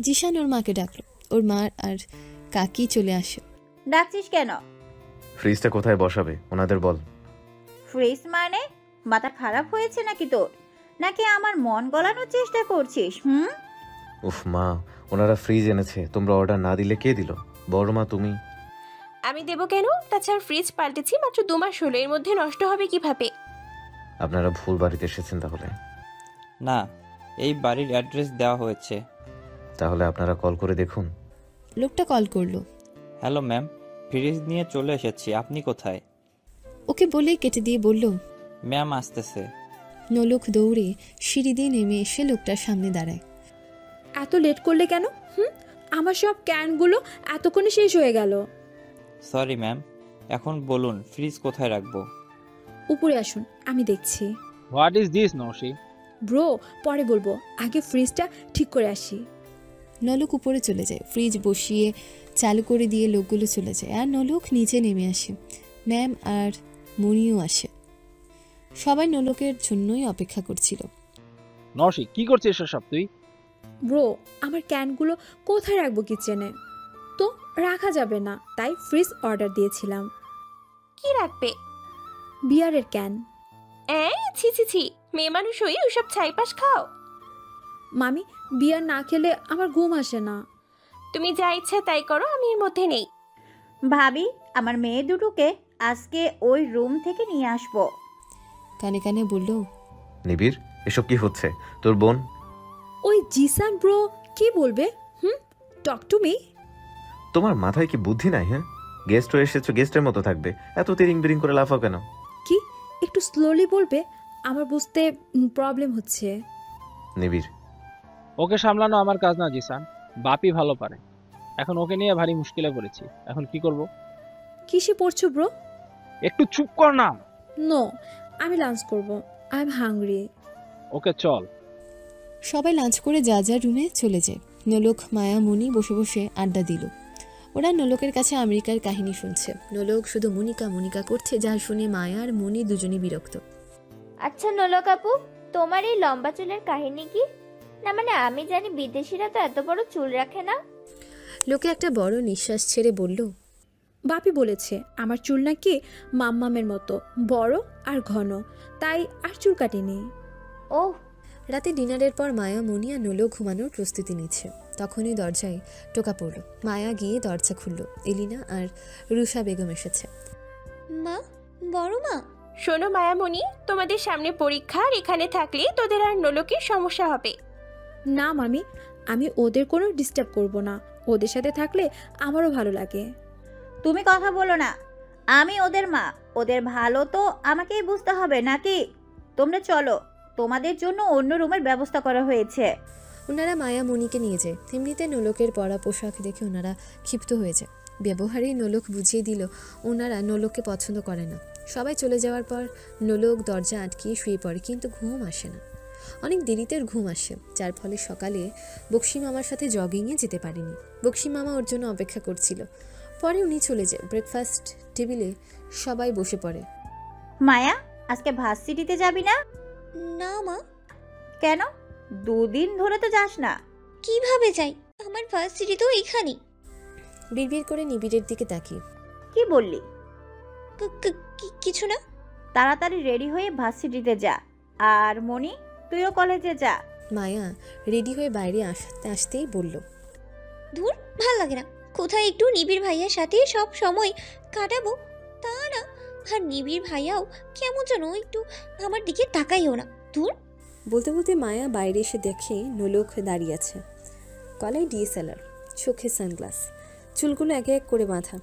জিশান ওর মাকে ডাকলো। ওর মা আর কাকি চলে আসে। ডাকছিস কেন? ফ্রিজটা কোথায় বসাবে ওনাদের বল। ফ্রিজ মানে? মাথা খারাপ হয়েছে নাকি তোর? নাকি আমার মন গলানোর চেষ্টা করছিস? উফ মা, ওনারা ফ্রিজ এনেছে, তোমরা অর্ডার না দিলে কে দিল? বড় মা তুমি। আমি দেব কেন? তাছাড়া ফ্রিজ পাল্টেছি মাত্র 2 মাস হলো, এর মধ্যে নষ্ট হবে কিভাবে? আপনারা ভুল বাড়িতে এসেছেন তাহলে। না, এই বাড়ির অ্যাড্রেস দেওয়া হয়েছে। তাহলে আপনারা কল করে দেখুন। লোকটা কল করলো। হ্যালো ম্যাম, ফ্রিজ নিয়ে চলে এসেছি, আপনি কোথায়? ওকে বলে কেটে দিয়ে বলল, ম্যাম আসতেছে। নোলক দৌড়ে সিঁড়ি দিয়ে নেমে এসে লোকটার সামনে দাঁড়ায়। এত লেট করলে কেন? আমার সব ক্যানগুলো এতক্ষণে শেষ হয়ে গেল। সরি ম্যাম, এখন বলুন ফ্রিজ কোথায় রাখবো? উপরে আসুন, আমি দেখছি। What is this Nosi? Bro পরে বলবো, আগে ফ্রিজটা ঠিক করে আসি। নলক উপরে চলে যায়। ফ্রিজ বসিয়ে চালু করে দিয়ে লোকগুলো চলে যায়, আর নলক নিচে নেমে আসে। ম্যাম আর মনিও আসে। সবাই নলকের জন্যই অপেক্ষা করছিল। নসি কি করছিস সব তুই? ব্রো, আমার ক্যানগুলো কোথায় রাখবো? কিচেনে তো রাখা যাবে না, তাই ফ্রিজ অর্ডার দিয়েছিলাম। কি রাখবে? বিয়ারের ক্যান। ছি ছি ছি, মেয়ে মানুষ হয়ে ওসব ছাইপাশ খাও? মামি, বিয়ার না খেলে আমার ঘুম আসে না। তুমি যা ইচ্ছা তাই করো, আমি এর মধ্যে নেই। ভাবি, আমার মেয়ে দুটোকে আজকে ওই রুম থেকে নিয়ে আসবো। কানে কানে বলল, নিবিড়, এসব কি হচ্ছে? তোর বোন? ওই জিসান ব্রো কি বলবে? Talk to me. তোমার মাথায় কি বুদ্ধি নাই? হ্যাঁ, গেস্ট হয়ে এসেছো, গেস্টের মতো থাকবে, এত তিরিং বিরিং করে লাফাও কেন? কি একটু স্লোলি বলবে? আমার বুঝতে প্রবলেম হচ্ছে। নিবিড়, ওকে সামলানো আমার কাজ না জিসান, বাপি ভালো পারে। এখন ওকে নিয়ে ভারী মুশকিলে পড়েছি। এখন কি করব? কিসে পড়ছো ব্রো? একটু চুপ কর না। নো, আমি লাঞ্চ করব। I am hungry. ওকে চল। সবাই লাঞ্চ করে যা যা রুমে চলে যায়। নোলক, মায়া, মুনি বসে বসে আড্ডা দিল। ওরা নোলকের কাছে আমেরিকার কাহিনী শুনছে। নোলক শুধু মুনিকা মুনিকা করছে, যা শুনে মায়া আর মুনি দুজনই বিরক্ত। আচ্ছা নোলক আপু, তোমার এই লম্বা চুলের কাহিনী কি? না মানে আমি জানি বিদেশিরা তো এত বড় চুল রাখে না। লোকে একটা বড় নিঃশ্বাস ছেড়ে বলল, বাপি বলেছে আমার চুল নাকি মাম্মামের মতো বড় আর ঘন, তাই আর চুল কাটিনি। ওহ। রাতে ডিনারের পর মায়া, মুনি আর নোলক ঘুমানোর প্রস্তুতি নিচ্ছে। তখনই দরজায় টোকা পড়ল। মায়া গিয়ে দরজা খুলল। এলিনা আর রুষা বেগম এসেছে। মা, বড় মা। শোনো মায়ামণি, তোমাদের সামনে পরীক্ষা, আর এখানে থাকলে তোদের আর নোলকের সমস্যা হবে। না মামি, আমি ওদের কোনো ডিস্টার্ব করব না। ওদের সাথে থাকলে আমারও ভালো লাগে। তুমি কথা বলো না, আমি ওদের মা। ওদের ভালো তো আমাকেই বুঝতে হবে নাকি? তোমরা চলো, তোমাদের জন্য অন্য রুমের ব্যবস্থা করা হয়েছে। ওনারা মায়া মুনিকে নিয়ে যায়। এমনিতে নোলকের পরা পোশাক দেখে ওনারা ক্ষিপ্ত হয়ে যায়। ব্যবহারেই নোলক বুঝিয়ে দিল ওনারা নোলককে পছন্দ করে না। সবাই চলে যাওয়ার পর নোলক দরজা আটকিয়ে শুয়ে পড়ে, কিন্তু ঘুম আসে না। অনেক দেরিতে ঘুম আসে, যার ফলে সকালে বক্সি মামার সাথে জগিংয়ে যেতে পারেনি। বক্সি মামা ওর জন্য অপেক্ষা করছিল। পরে উনি চলে যায়। ব্রেকফাস্ট টেবিলে সবাই বসে পড়ে। মায়া, আজকে ভার্সিটিতে যাবি না? না মা। কেন? 2 দিন ধরে তো যাস না। কিভাবে যাই? আমার ভার্সিটি তো এখানেই। বিড়বিড় করে নিবিড়ের দিকে তাকিয়ে, কি বললি? কিছু না। তাড়াতাড়ি রেডি হয়ে ভার্সিটিতে যা। আর মনি, তুইও কলেজে যা। মায়া রেডি হয়ে বাইরে আসতে আসতেই বলল, ধুর, ভাল লাগে না। কোথায় একটু নিবিড় ভাইয়ার সাথে সব সময় কাটাবো তা না, আর নিবিড় ভাইয়াও কেমন যেন একটু আমার দিকে তাকাইও না। ধুর। বলতে বলতে মায়া বাইরে এসে দেখে নোলক দাঁড়িয়ে আছে। গলায় ডিএসএলআর, চোখে সানগ্লাস, চুলগুলো এক এক করে বাঁধা,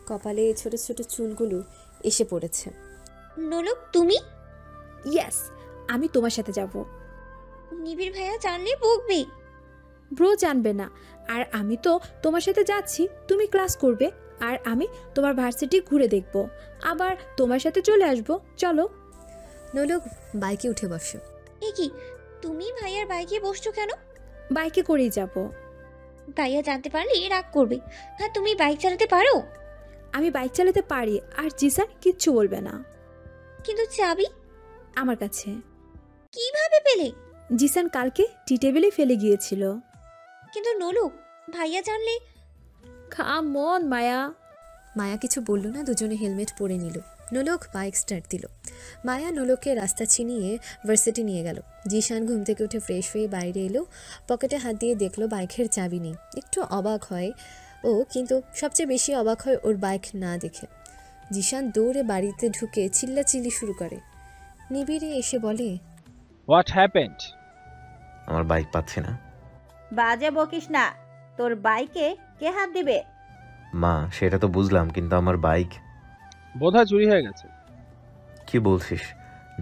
কপালে ছোট ছোট চুলগুলো এসে পড়েছে। নোলক, তুমি? ইয়েস, আমি তোমার সাথে যাব। নিবিড় ভাইয়া জানলে বকবে। ব্রো জানবে না। আর আমি তো তোমার সাথে যাচ্ছি। তুমি ক্লাস করবে আর আমি তোমার ভার্সিটি ঘুরে দেখব, আবার তোমার সাথে চলে আসব। চলো। নোলক বাইকে উঠে বসে। এ কি, তুমি ভাইয়ার বাইকে বসছো কেন? বাইকে করেই যাব। ভাইয়া জানতে পারলে রাগ করবে। হ্যাঁ, তুমি বাইক চালাতে পারো? আমি বাইক চালাতে পারি, আর জিসান কিচ্ছু বলবে না। কিন্তু চাবি? আমার কাছে। কিভাবে পেলে? জিসান কালকে টি টেবিলে ফেলে গিয়েছিল। কিন্তু নোলক, ভাইয়া জানলে? কাম অন মায়া। মায়া কিছু বলল না। দুজনে হেলমেট পরে নিল। নোলক বাইক স্টার্ট দিল। মায়া নোলককে রাস্তা চিনিয়ে ভার্সিটি নিয়ে গেল। জিশান ঘুম থেকে উঠে ফ্রেশ হয়ে বাইরে এলো। পকেটে হাত দিয়ে দেখলো বাইকের চাবি নেই। একটু অবাক হয় ও, কিন্তু সবচেয়ে বেশি অবাক হয় ওর বাইক না দেখে। জিশান দৌড়ে বাড়িতে ঢুকে চিল্লাচিল্লি শুরু করে। নিবিড়ে এসে বলে, হোয়াট হ্যাপেন্ড? আমার বাইক পাচ্ছি না। বাজে বকিস না, তোর বাইকে কে হাত দিবে? মা, সেটা তো বুঝলাম, কিন্তু আমার বাইক বোধহয় চুরি হয়ে গেছে। কি বলছিস?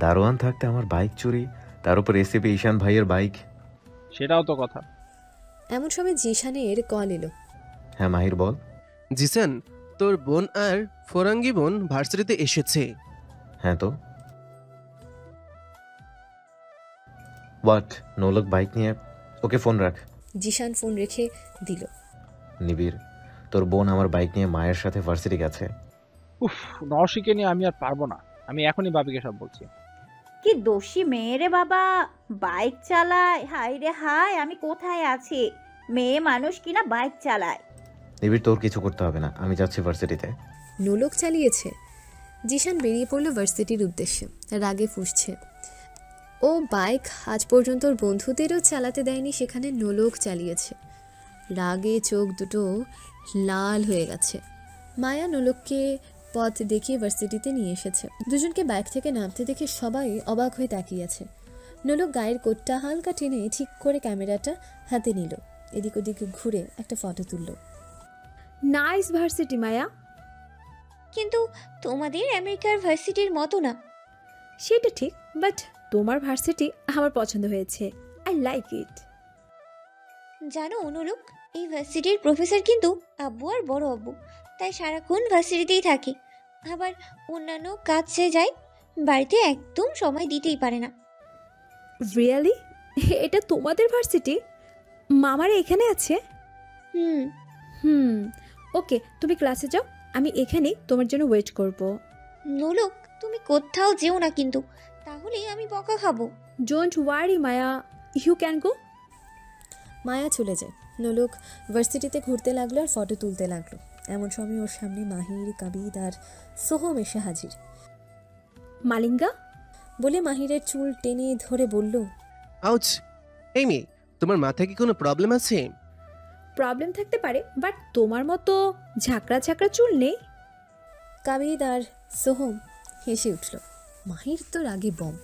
দারোয়ান থাকতে আমার বাইক চুরি, তার উপর এসিপি ঈশান ভাইয়ের বাইক। সেটাও তো কথা। এমন সময় জিশানের কল এলো। হ্যাঁ মাহির, বল। জিসান, তোর বোন আর ফোরাঙ্গি বোন ভার্সিটিতে এসেছে। হ্যাঁ তো হোয়াট? নোলক বাইক নিয়ে? ওকে ফোন রাখ। জিশান ফোন রেখে দিল। নিবিড়, তোর বোন আমার বাইক নিয়ে মায়ের সাথে ভার্সিটি গেছে। উফ, নওশিকে নিয়ে আমি আর পারবো না। আমি এখনই বাপিকে সব বলছি। কি দোষী মেয়ে রে বাবা, বাইক চালায়। হাই রে হাই, আমি কোথায় আছি? মেয়ে মানুষ কিনা বাইক চালায়। নিবিড়, তোর কিছু করতে হবে না, আমি যাচ্ছি ভার্সিটিতে। নোলক চালিয়েছে। জিশান বেরিয়ে পড়লো ভার্সিটির উদ্দেশ্যে। রাগে ফুঁসছে। ও বাইক আজ পর্যন্ত ওর বন্ধুদেরও চালাতে দেয়নি, সেখানে নোলক চালিয়েছে। রাগে চোখ দুটো লাল হয়ে গেছে। মায়া নোলককে পথ দেখিয়ে ভার্সিটিতে নিয়ে এসেছে। দুজনকে বাইক থেকে নামতে দেখে সবাই অবাক হয়ে তাকিয়ে আছে। নোলক গায়ের কোটটা হালকা টেনে ঠিক করে ক্যামেরাটা হাতে নিল। এদিক ওদিক ঘুরে একটা ফটো তুলল। নাইস ভার্সিটি মায়া। কিন্তু তোমাদের আমেরিকার ভার্সিটির মতো না। সেটা ঠিক, বাট তোমার ভার্সিটি আমার পছন্দ হয়েছে। I like it. জানো অনুলোক, এই ভার্সিটির প্রফেসর কিন্তু আব্বু আর বড় আব্বু, তাই সারাক্ষণ ভার্সিটিতেই থাকে। আবার অন্যান্য কাজে যায়, বাড়িতে একদম সময় দিতেই পারে না। রিয়েলি? এটা তোমাদের ভার্সিটি? মামারা এখানে আছে? হুম। হুম, ওকে, তুমি ক্লাসে যাও, আমি এখানেই তোমার জন্য ওয়েট করব। নোলক, তুমি কোথাও যেও না কিন্তু, তাহলে আমি বকা খাবো। Don't worry Maya, you can go. Maya চলে যায়। নোলক ভার্সিটিতে ঘুরতে লাগলো আর ফটো তুলতে লাগলো। এমন সময় ওর সামনে মাহির, কাবিদ আর সোহম এসে হাজির। মালিঙ্গা বলে মাহিরের চুল টেনে ধরে বলল, আউচ! এই মেয়ে, তোমার মাথায় কি কোনো প্রবলেম আছে? প্রবলেম থাকতে পারে, বাট তোমার মতো ঝাঁকড়া ঝাঁকড়া চুল নেই। কাবিদ আর সোহম হেসে উঠল। মাহির তো রাগে বম।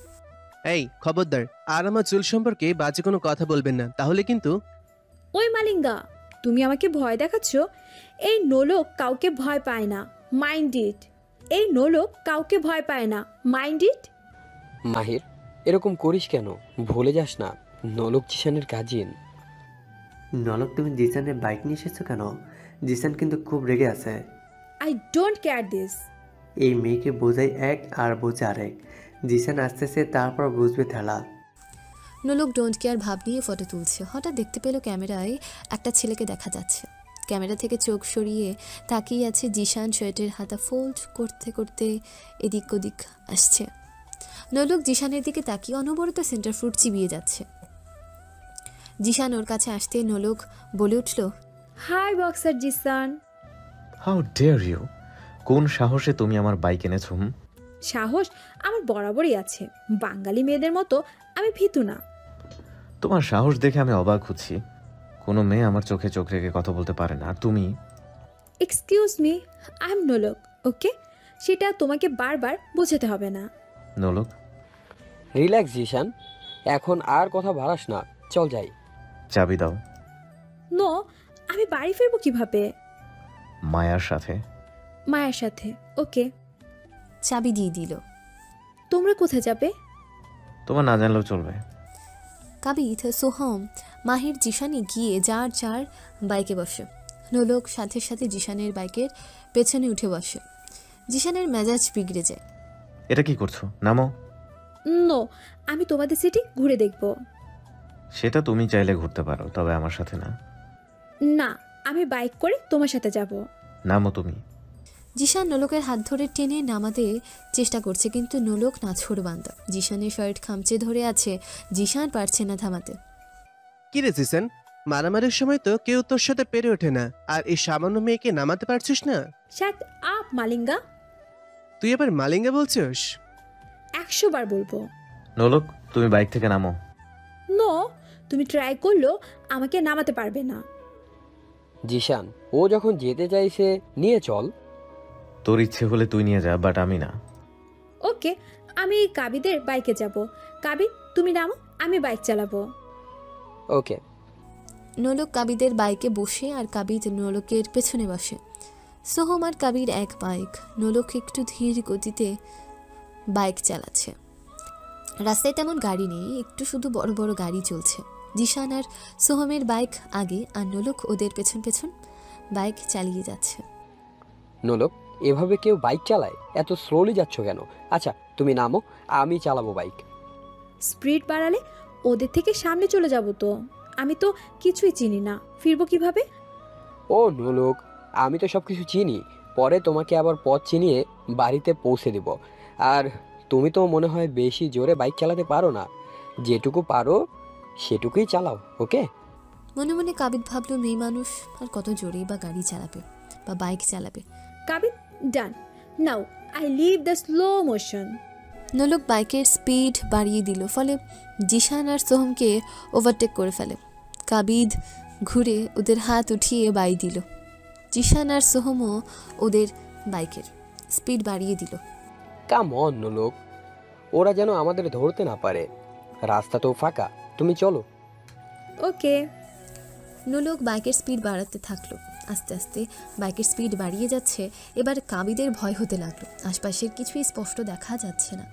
এই খবরদার, আর আমার চুল সম্পর্কে বাজে কোনো কথা বলবেন না, তাহলে কিন্তু। ওই মালিঙ্গা, তুমি আমাকে ভয় দেখাচ্ছ? এই নোলক কাউকে ভয় পায় না, মাইন্ড ইট। এই নোলক কাউকে ভয় পায় না, মাইন্ড ইট। মাহির, এরকম করিস কেন? ভুলে যাস না নলক জিসানের কাজিন। নলক, তুমি জিসানের বাইক নিয়ে এসেছো কেন? জিসান কিন্তু খুব রেগে আছে। I don't care this. এই মেয়েকে বোঝাই এক আর বোঝে আরেক। জিসান আসতেছে, তারপর বুঝবে ঠেলা। নোলক ডোন্ট কেয়ার ভাব নিয়ে ফটো তুলছে। হঠাৎ দেখতে পেল ক্যামেরায় একটা ছেলেকে দেখা যাচ্ছে। ক্যামেরা থেকে চোখ সরিয়ে তাকিয়ে আছে জিসান শার্টের হাতা ফোল্ড করতে করতে এদিক ওদিক আসছে। নোলক জিসানের দিকে তাকিয়ে অনবরত সেন্টার ফ্রুট চিবিয়ে যাচ্ছে। জিসান ওর কাছে আসতে নোলক বলে উঠল, hi boxer Zishan. How dare you! কোন সাহসে তুমি আমার বাইক এনেছো? সাহস আমার বরাবরই আছে, বাঙালি মেয়েদের মতো আমি ভীতু না। তোমার সাহস দেখে আমি অবাক হচ্ছি। কোনো মেয়ে আমার চোখে চোখ রেখে কথা বলতে পারে না, আর তুমি? এক্সকিউজ মি, আই এম নোলক, ওকে? সেটা তোমাকে বারবার বোঝাতে হবে না। নোলক, রিল্যাক্স জিসান, এখন আর কথা বাড়াস না, চল যাই। চাবি দাও। নো, আমি বাড়ি ফিরবো কিভাবে? মায়ার সাথে। মায়ের সাথে, ওকে। চাবি দিয়ে দিল। তোমরা কোথায় যাবে? তোমার না জানলেও চলবে। কাবিদ, সোহম, মাহির, জিসান গিয়ে যার যার বাইকে বসে। নোলক সাথে সাথে জিসানের বাইকের পেছনে উঠে বসে। জিসানের মেজাজ বিগড়ে যায়। এটা কি করছো? নামো। নো, আমি তোমাদের সিটি ঘুরে দেখব। সেটা তুমি চাইলে ঘুরতে পারো, তবে আমার সাথে না। না, আমি বাইক করে তোমার সাথে যাব। নামো তুমি। জিসান নোলকের হাত ধরে টেনে নামাতে চেষ্টা করছে, কিন্তু নোলক নাছোড়বান্দা। জিসানের শার্ট খামচে ধরে আছে, জিসান পারছে না থামাতে। কি রে জিসান, মারামারির সময় তো কেউ তোর সাথে পেরে ওঠে না, আর এই সামান্য মেয়েকে নামাতে পারছিস না? Shut up Malinga. তুই এবার মালিঙ্গা বলছিস? 100 বার বলবো। নোলক, তুমি বাইক থেকে নামো। নো, তুমি ট্রাই করলেও আমাকে নামাতে পারবে না। জিসান, ও যখন যেতে চাইছে নিয়ে চল। তোর ইচ্ছে হলে তুই নিয়ে যা, বাট আমি না। ওকে, আমি কাবিদের বাইকে যাব। কাবিদ, তুমি নামো, আমি বাইক চালাবো। ওকে। নোলক কাবিদের বাইকে বসে আর কাবিদ নোলকের পেছনে বসে। সোহম আর কাবির এক বাইক। নোলক একটু ধীর গতিতে বাইক চালাচ্ছে। রাস্তায় তেমন গাড়ি নেই, একটু শুধু বড় বড় গাড়ি চলছে। জিসান আর সোহমের বাইক আগে, আর নোলক ওদের পেছন পেছন বাইক চালিয়ে যাচ্ছে। নোলক, এভাবে কেউ বাইক চালায়? এত স্লোলি যাচ্ছ কেন? আচ্ছা তুমি নামো, আমি চালাবো বাইক। স্পিড বাড়ালে ওদের থেকে সামনে চলে যাব তো। আমি তো কিছুই চিনি না, ফিরবো কিভাবে? ও নোলক, আমি তো সব কিছু চিনি, পরে তোমাকে আবার পথ চিনিয়ে বাড়িতে পৌঁছে দেব। আর তুমি তো মনে হয় বেশি জোরে বাইক চালাতে পারো না, যেটুকু পারো সেটুকুই চালাও, ওকে? মনে মনে কাবিদ ভাবলো, মেয়ে মানুষ আর কত জোরেই বা গাড়ি চালাবে বা বাইক চালাবে। Kabid, done. Now I leave the slow motion. Nolok বাইকের স্পিড বাড়িয়ে দিল, ফলে জিসান আর সোহমকে ওভারটেক করে ফেলে। কাবিদ ঘুরে ওদের হাত উঠিয়ে বাই দিল। জিসান আর সোহমও ওদের বাইকের স্পিড বাড়িয়ে দিল। কাম অন নোলক, ওরা যেন আমাদের ধরতে না পারে। রাস্তা তো ফাঁকা, তুমি চলো। ওকে। নোলক বাইকের স্পিড বাড়াতে থাকলো। আস্তে আস্তে বাইকের স্পিড বাড়িয়ে যাচ্ছে। এবার কাবিদের ভয় হতে লাগলো। আশপাশের কিছুই স্পষ্ট দেখা যাচ্ছে না,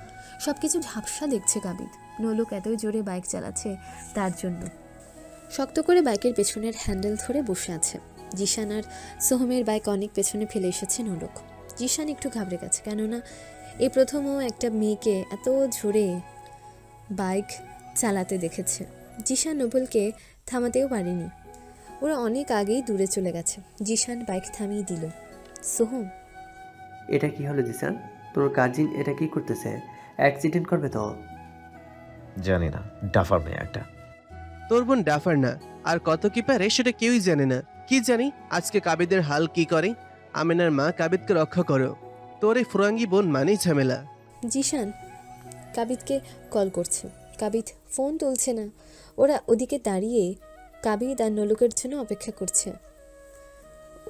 সব কিছু ঝাপসা দেখছে কাবিদ। নোলক এতই জোরে বাইক চালাচ্ছে তার জন্য। শক্ত করে বাইকের পেছনের হ্যান্ডেল ধরে বসে আছে। জিশান আর সোহমের বাইক অনেক পেছনে ফেলে এসেছে নোলক। জিশান একটু ঘাবড়ে গেছে, কেননা এই প্রথমও একটা মেয়েকে এত জোরে বাইক চালাতে দেখেছে। জিশান নোবেলকে থামাতেও পারেনি, ওরা অনেক আগেই দূরে চলে গেছে। জিশান বাইক থামিয়ে দিল। সোহম, এটা কি হলো জিসান? তোর কাজিন এটা কি করতেছে? অ্যাক্সিডেন্ট করবে তো? জানি না, ডাফার মেয়ে একটা। তোর বোন ডাফার না, আর কত কি পারে সেটা কেউই জানে না। কি জানি আজকে কাবিদের হাল কি করে। আমিনার মা কাবিদকে রক্ষা করো, তোর এই ফুরাঙ্গি বোন মানেই ঝামেলা। জিশান কাবিদকে কল করছে, কাবিদ ফোন তুলছে না। ওরা ওদিকে দাঁড়িয়ে কাবিদ আর নোলকের জন্য অপেক্ষা করছে।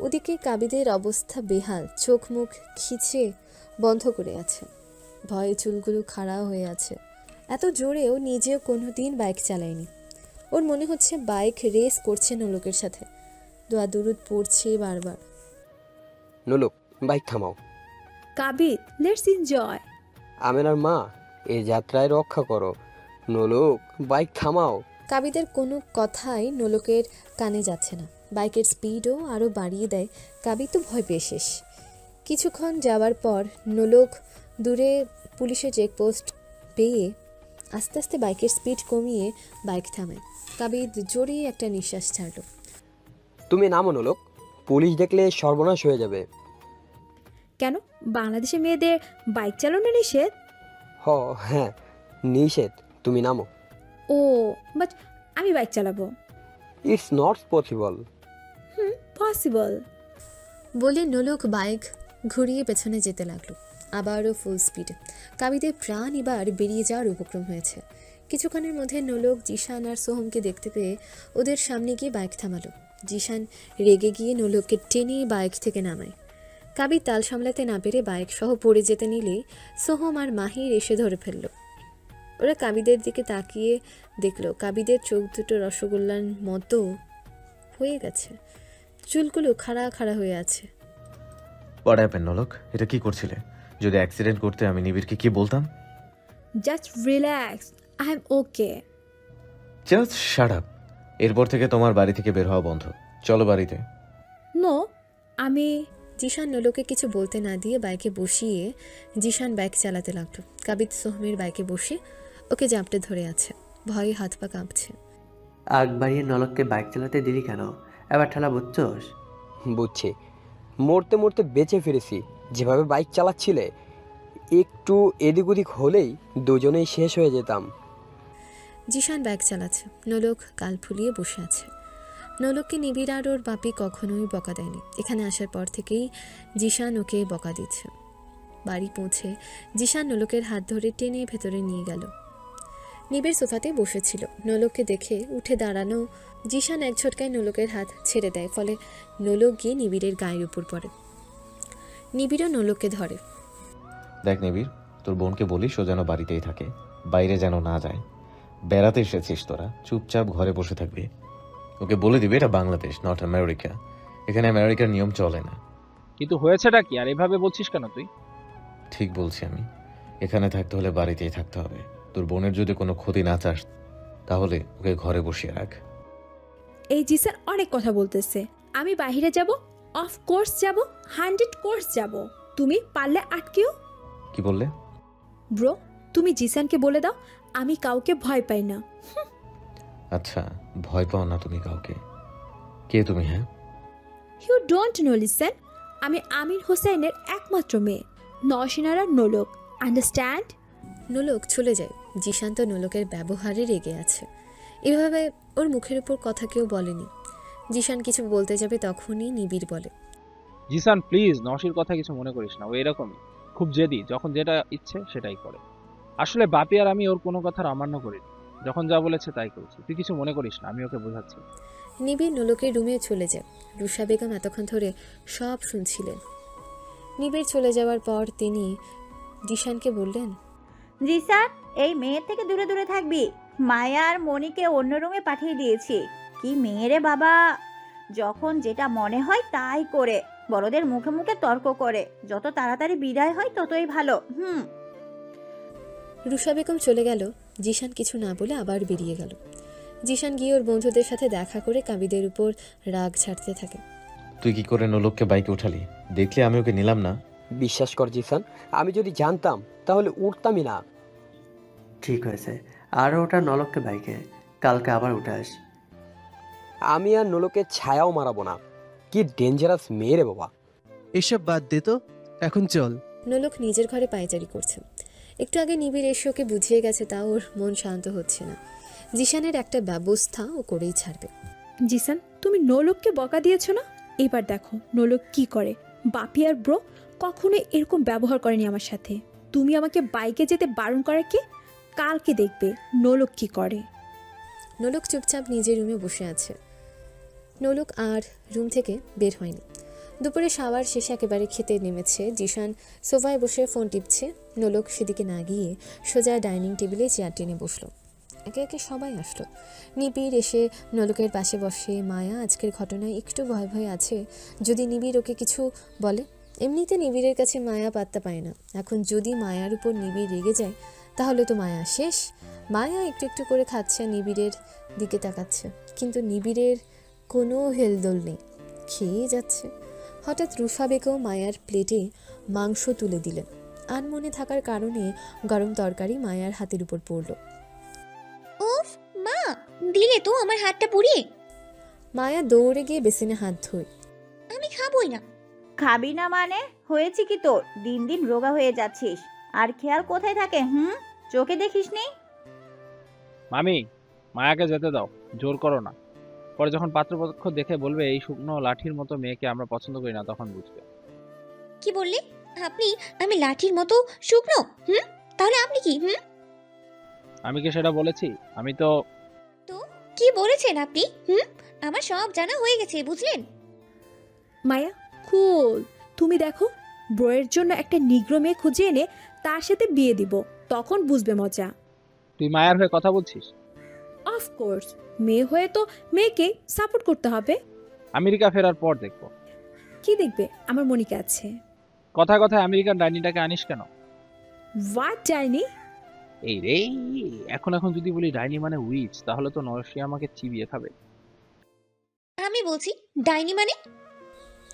ওদিকে কাবিদের অবস্থা বেহাল, চোখ মুখ খিচে বন্ধ করে আছে, ভয়ে চুলগুলো খাড়া হয়ে আছে। এত জোরেও নিজেও কোনোদিন বাইক চালায়নি। ওর মনে হচ্ছে বাইক রেস করছে নোলকের সাথে, দোয়া দুরুদ পড়ছে বারবার। নোলক, বাইক থামাও। কাবিদ, লেটস এনজয়। আমেনার মা, এই যাত্রায় রক্ষা করো। নোলক, বাইক থামাও। কাবিদের কোনো কথাই নোলকের কানে যাচ্ছে না। বাইকের স্পিডও আরও বাড়িয়ে দেয়। কাবিদ তো ভয় পেয়ে শেষ। কিছুক্ষণ যাওয়ার পর নোলক দূরে পুলিশের চেকপোস্ট পেয়ে আস্তে আস্তে বাইকের স্পিড কমিয়ে বাইক থামায়। কাবিদ জোরে একটা নিঃশ্বাস ছাড়ল। তুমি নামো নোলক, পুলিশ দেখলে সর্বনাশ হয়ে যাবে। কেন বাংলাদেশে মেয়েদের বাইক চালানো নিষেধ? হ্যাঁ নিষেধ, তুমি নামো। ও বাট আমি বাইক চালাবো। It's not possible. পসিবল বলে নোলক বাইক ঘুরিয়ে পেছনে যেতে লাগলো, আবারও ফুল স্পিডে। কাবিদের প্রাণ এবার বেরিয়ে যাওয়ার উপক্রম হয়েছে। কিছুক্ষণের মধ্যে নোলক জিশান আর সোহমকে দেখতে পেয়ে ওদের সামনে গিয়ে বাইক থামালো। জিশান রেগে গিয়ে নোলককে টেনে বাইক থেকে নামায়। কাবিদ তাল সামলাতে না পেরে বাইক সহ পড়ে যেতে নিলেই সোহম আর মাহির এসে ধরে ফেলল। ওরা কাবিদের দিকে তাকিয়ে দেখলো কাবিদের চোখ দুটো রসগোল্লার মতো হয়ে গেছে, চুলগুলো খাড়া খাড়া হয়ে আছে। হোয়াট হ্যাপেন্ড নোলক? এটা কি করছিলে? যদি অ্যাক্সিডেন্ট করতে আমি নিবিড়কে কি বলতাম? Just relax, I am okay. Just shut up. এরপর থেকে তোমার বাড়ি থেকে বের হওয়া বন্ধ। চলো বাড়িতে। নো, আমি জিশান নোলকে কিছু বলতে না দিয়ে বাইকে বসিয়ে জিশান বাইক চালাতে লাগলো। কাবিদ সোহমের বাইকে বসে ওকে জাপটে ধরে আছে, ভয়ে হাত পা কাঁপছে। আগ বাড়িয়ে নলককে বাইক চালাতে দিলি কেন? এবার ঠালা বুঝছোস? বুঝছি, মরতে মরতে বেঁচে ফিরেছি। যেভাবে বাইক চালাচ্ছিলে, একটু এদিক ওদিক হলেই দুজনেই শেষ হয়ে যেতাম। জিশান বাইক চালাচ্ছে, নোলক গাল ফুলিয়ে বসে আছে। নোলককে নিবিড় আর ওর বাপি কখনোই বকা দেয়নি। এখানে আসার পর থেকেই জিশান ওকে বকা দিচ্ছে। বাড়ি পৌঁছে জিশান নোলকের হাত ধরে টেনে ভেতরে নিয়ে গেল। নিবিড় সোফাতে বসেছিল, নোলককে দেখে উঠে দাঁড়ানো জিশান এক ঝটকায় নোলকের হাত ছেড়ে দেয়, ফলে নোলক গিয়ে নিবিড়ের গায়ের উপর পড়ে। নিবিড়ও নোলককে ধরে। দেখ নিবিড়, তোর বোনকে বলিস ও যেন বাড়িতেই থাকে, বাইরে যেন না যায়। বেড়াতে এসেছিস তোরা, চুপচাপ ঘরে বসে থাকবি। ওকে বলে দিবি এটা বাংলাদেশ, নট আমেরিকা। এখানে আমেরিকার নিয়ম চলে না। কিন্তু হয়েছেটা কি আর এভাবে বলছিস কেন তুই? ঠিক বলছি আমি, এখানে থাকতে হলে বাড়িতেই থাকতে হবে। তোর বোনের যদি কোনো ক্ষতি না চাস তাহলে ওকে ঘরে বসিয়ে রাখ। এই জিসান অনেক কথা বলতেছে। আমি বাইরে যাব, অফ কোর্স যাব, 100% যাব। তুমি পারলে আটকেও। কি বললে? ব্রো, তুমি জিসানকে বলে দাও আমি কাউকে ভয় পাই না। আচ্ছা, ভয় পাও না তুমি কাউকে? কে তুমি? হ্যাঁ, ইউ ডোন্ট নো লিসেন, আমি আমির হোসেনের একমাত্র মেয়ে, নওশিনারা নোলক, আন্ডারস্ট্যান্ড? নোলক চলে যায়। জিশান তো নোলকের ব্যবহারে রেগে আছে। এভাবে ওর মুখের উপর কথা কেউ বলেনি। জিশান কিছু বলতে যাবে তখনই নিবিড় বলে, জিসান প্লিজ, নওশির কথা কিছু মনে করিস না, ও এরকমই, খুব জেদি, যখন যেটা ইচ্ছে সেটাই করে। আসলে বাপি আর আমি ওর কোনো কথার অমান্য করিনি, যখন যা বলেছে তাই করেছি, তুই কিছু মনে করিস না, আমি ওকে বোঝাচ্ছি। নিবিড় নোলকের রুমে চলে যায়। রুষা বেগম এতক্ষণ ধরে সব শুনছিলেন। নিবিড় চলে যাওয়ার পর তিনি জিশানকে বললেন, জিসান, এই মেয়ের থেকে দূরে দূরে থাকবি। মায়া আর মনিকে অন্য রুমে পাঠিয়ে দিয়েছি। কি মেয়েরে বাবা, যখন যেটা মনে হয় তাই করে, বড়দের মুখে মুখে তর্ক করে। যত তাড়াতাড়ি বিদায় হয় ততই ভালো। রুষা বেগম চলে গেল। জিশান কিছু না বলে আবার বেরিয়ে গেল। জিশান গিয়ে ওর বন্ধুদের সাথে দেখা করে কাবিদের উপর রাগ ছাড়তে থাকে। তুই কি করে নোলককে বাইকে উঠালি? দেখলে আমি ওকে নিলাম না। বিশ্বাস কর জিসান, আমি যদি জানতাম তাহলে উঠতামই না। ঠিক হয়েছে, আরও ওটা নলককে বাইকে, কালকে আবার উঠাস। আমি আর নোলকের ছায়াও মারাবো না। কি ডেঞ্জারাস মেয়ে রে বাবা। এসব বাদ দে তো, এখন চল। নোলক নিজের ঘরে পায়চারি করছে। একটু আগে নিবিড় এসে ওকে বুঝিয়ে গেছে, তাও ওর মন শান্ত হচ্ছে না। জিশানের একটা ব্যবস্থা ও করেই ছাড়বে। জিসান, তুমি নোলককে বকা দিয়েছো না? এবার দেখো নোলক কি করে। বাপি আর ব্রো কখনোই এরকম ব্যবহার করেনি আমার সাথে। তুমি আমাকে বাইকে যেতে বারণ করে কে? কালকে দেখবে নোলক কি করে। নোলক চুপচাপ নিজের রুমে বসে আছে। নোলক আর রুম থেকে বের হয়নি। দুপুরে শাওয়ার শেষে একেবারে খেতে নেমেছে। জিশান সোফায় বসে ফোন টিপছে। নোলক সেদিকে না গিয়ে সোজা ডাইনিং টেবিলে চেয়ার টেনে বসলো। একে একে সবাই আসলো। নিবিড় এসে নোলকের পাশে বসে। মায়া আজকের ঘটনায় একটু ভয় ভয় আছে, যদি নিবিড় ওকে কিছু বলে। এমনিতে নিবিড়ের কাছে মায়া পাত্তা পায় না, এখন যদি মায়ার উপর নিবিড় রেগে যায় তাহলে তো মায়া শেষ। মায়া একটু একটু করে খাচ্ছে, নিবিড়ের দিকে তাকাচ্ছে, কিন্তু নিবিড়ের কোনো হেলদোল নেই, খেয়ে যাচ্ছে। হঠাৎ রুফা বেগম মায়ার প্লেটে মাংস তুলে দিলেন। আনমনে থাকার কারণে গরম তরকারি মায়ার হাতের উপর পড়ল। উফ মা, দিলে তো আমার হাতটা পুড়িয়ে। মায়া দৌড়ে গিয়ে বেসিনে হাত ধোয়। আমি খাবই না। খাবি না মানে? হয়েছে কি তোর? দিন দিন রোগা হয়ে যাচ্ছিস। আর খেয়াল কোথায় থাকে? চোখে দেখিস নি? মামি, মায়াকে যেতে দাও, জোর করো না। পরে যখন পাত্রপক্ষ দেখে বলবে এই শুকনো লাঠির মতো মেয়েকে আমরা পছন্দ করি না, তখন বুঝবে। কি বললে আপনি? আমি লাঠির মতো শুকনো? তাহলে আপনি কি? আমি কি সেটা বলেছি? আমি তো কি বলেছেন আপনি? আমার সব জানা হয়ে গেছে, বুঝলেন? মায়া কুল, তুমি দেখো ব্রোয়ের জন্য একটা নিগ্রো মেয়ে খুঁজে এনে তার সাথে বিয়ে দিব, তখন বুঝবে মজা। তুই মায়ার হয়ে কথা বলছিস? অফকোর্স, মেয়ে হয়ে তো মেয়েকে সাপোর্ট করতে হবে। আমেরিকা ফেরার পর দেখবো। কি দেখবে? আমার মনিকা আছে। কথায় কথায় আমেরিকান ডাইনিটাকে আনিস কেন? হোয়াট ডাইনি? এই রে, এখন যদি বলি ডাইনি মানে উইচ, তাহলে তো নরসি আমাকে চিবিয়ে খাবে। আমি বলছি ডাইনি মানে।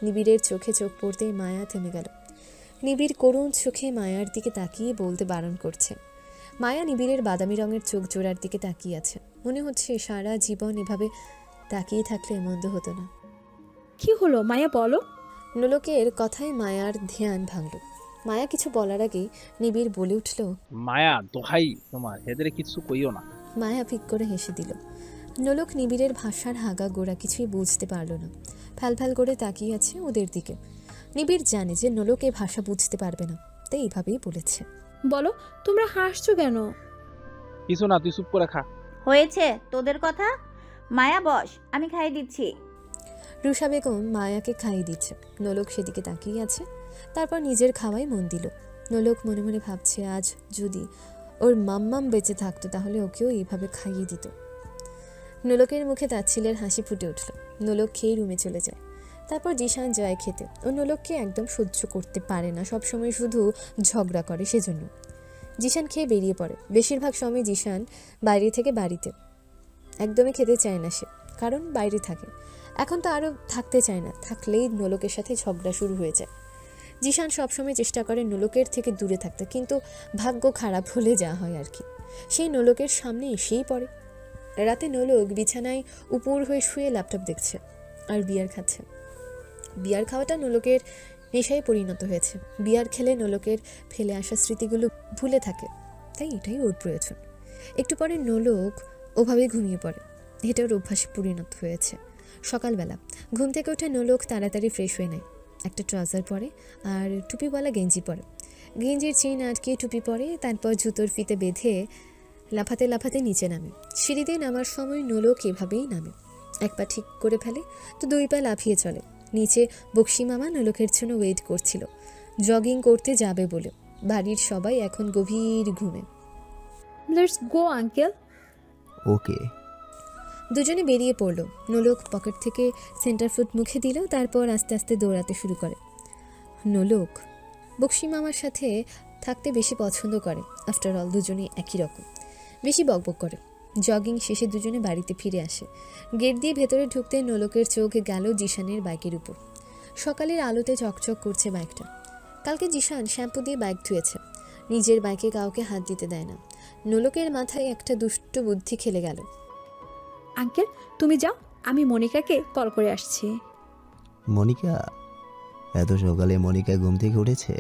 নিবিড়ের চোখে চোখ পড়তেই মায়া থেমে গেল। নিবিড় করুণ চোখে মায়ার দিকে তাকিয়ে বলতে বারণ করছে। মায়া নিবিড়ের বাদামি রঙের চোখ জোড়ার দিকে তাকিয়ে আছে। মনে হচ্ছে সারা জীবন এভাবে তাকিয়ে থাকলে মন্দ হতো না। কি হলো মায়া, বলো। নোলকের কথায় মায়ার ধ্যান ভাঙল। মায়া কিছু বলার আগেই নিবিড় বলে উঠল, মায়া দোহাই তোমার, এদের কিছু কইও না। মায়া ফিক করে হেসে দিল। নোলক নিবিড়ের ভাষার হাগা গোড়া কিছুই বুঝতে পারল না, ফ্যালফ্যাল করে তাকিয়ে আছে ওদের দিকে। নিবিড় জানে যে নোলক এই ভাষা বুঝতে পারবে না, তাই এইভাবেই বলেছে। বলো, তোমরা হাসছো কেন? কিছু না, তুই চুপ করে খা। হয়েছে তোদের কথা। মায়া বস, আমি খাইয়ে দিচ্ছি। রুষা বেগম মায়াকে খাইয়ে দিচ্ছে। নোলক সেদিকে তাকিয়ে আছে, তারপর নিজের খাওয়ায় মন দিল। নোলক মনে মনে ভাবছে, আজ যদি ওর মাম্মাম বেঁচে থাকতো তাহলে ওকেও এইভাবে খাইয়ে দিত। নোলকের মুখে তাচ্ছিলের হাসি ফুটে উঠল। নোলক খেয়ে রুমে চলে যায়। তারপর জিশান যায় খেতে। ও নোলককে একদম সহ্য করতে পারে না, সবসময় শুধু ঝগড়া করে, সেজন্য জিশান খেয়ে বেরিয়ে পড়ে। বেশিরভাগ সময় জিশান বাইরে থেকে বাড়িতে, একদমই খেতে চায় না সে, কারণ বাইরে থাকে। এখন তো আরও থাকতে চায় না, থাকলেই নোলকের সাথে ঝগড়া শুরু হয়ে যায়। জিশান সবসময় চেষ্টা করে নোলকের থেকে দূরে থাকতে, কিন্তু ভাগ্য খারাপ হলে যা হয় আর কি, সেই নোলকের সামনে এসেই পড়ে। রাতে নোলক বিছানায় উপর হয়ে শুয়ে ল্যাপটপ দেখছে আর বিয়ার খাচ্ছে। বিয়ার খাওয়াটা নোলকের নেশায় পরিণত হয়েছে। বিয়ার খেলে নোলকের ফেলে আসা স্মৃতিগুলো ভুলে থাকে, তাই এটাই ওর প্রয়োজন। একটু পরে নোলক ওভাবে ঘুমিয়ে পড়ে। এটা ওর অভ্যাসে পরিণত হয়েছে। সকালবেলা ঘুম থেকে উঠে নোলক তাড়াতাড়ি ফ্রেশ হয়ে নেয়, একটা ট্রাউজার পরে আর টুপিওয়ালা গেঞ্জি পরে। গেঞ্জির চেইন আটকে টুপি পরে, তারপর জুতোর ফিতে বেঁধে লাফাতে লাফাতে নিচে নামে। সিঁড়িতে নামার সময় নোলক এভাবেই নামে, এক পা ঠিক করে ফেলে তো দুই পা লাফিয়ে চলে। নিচে বক্সি মামা নোলকের জন্য ওয়েট করছিল, জগিং করতে যাবে বলে। বাড়ির সবাই এখন গভীর ঘুমে। Let's go uncle. ওকে। দুজনে বেরিয়ে পড়ল। নোলক পকেট থেকে সেন্টার ফুট মুখে দিল, তারপর আস্তে আস্তে দৌড়াতে শুরু করে। নোলক বক্সি মামার সাথে থাকতে বেশি পছন্দ করে। আফটার অল দুজনেই একই রকম, বেশি বকবক করে। জগিং শেষে দুজনে বাড়িতে ফিরে আসে। গেট দিয়ে ভেতরে ঢুকতে নোলকের চোখ গেল জিশানের বাইকের উপর। সকালের আলোতে চকচক করছে বাইকটা। কালকে জিশান শ্যাম্পু দিয়ে বাইক ধুয়েছে, নিজের বাইকে কাউকে হাত দিতে দেয় না। নোলকের মাথায় একটা দুষ্ট বুদ্ধি খেলে গেল। আঙ্কেল তুমি যাও, আমি মনিকাকে কল করে আসছি। মনিকা? এত সকালে মনিকা ঘুম থেকে উঠেছে?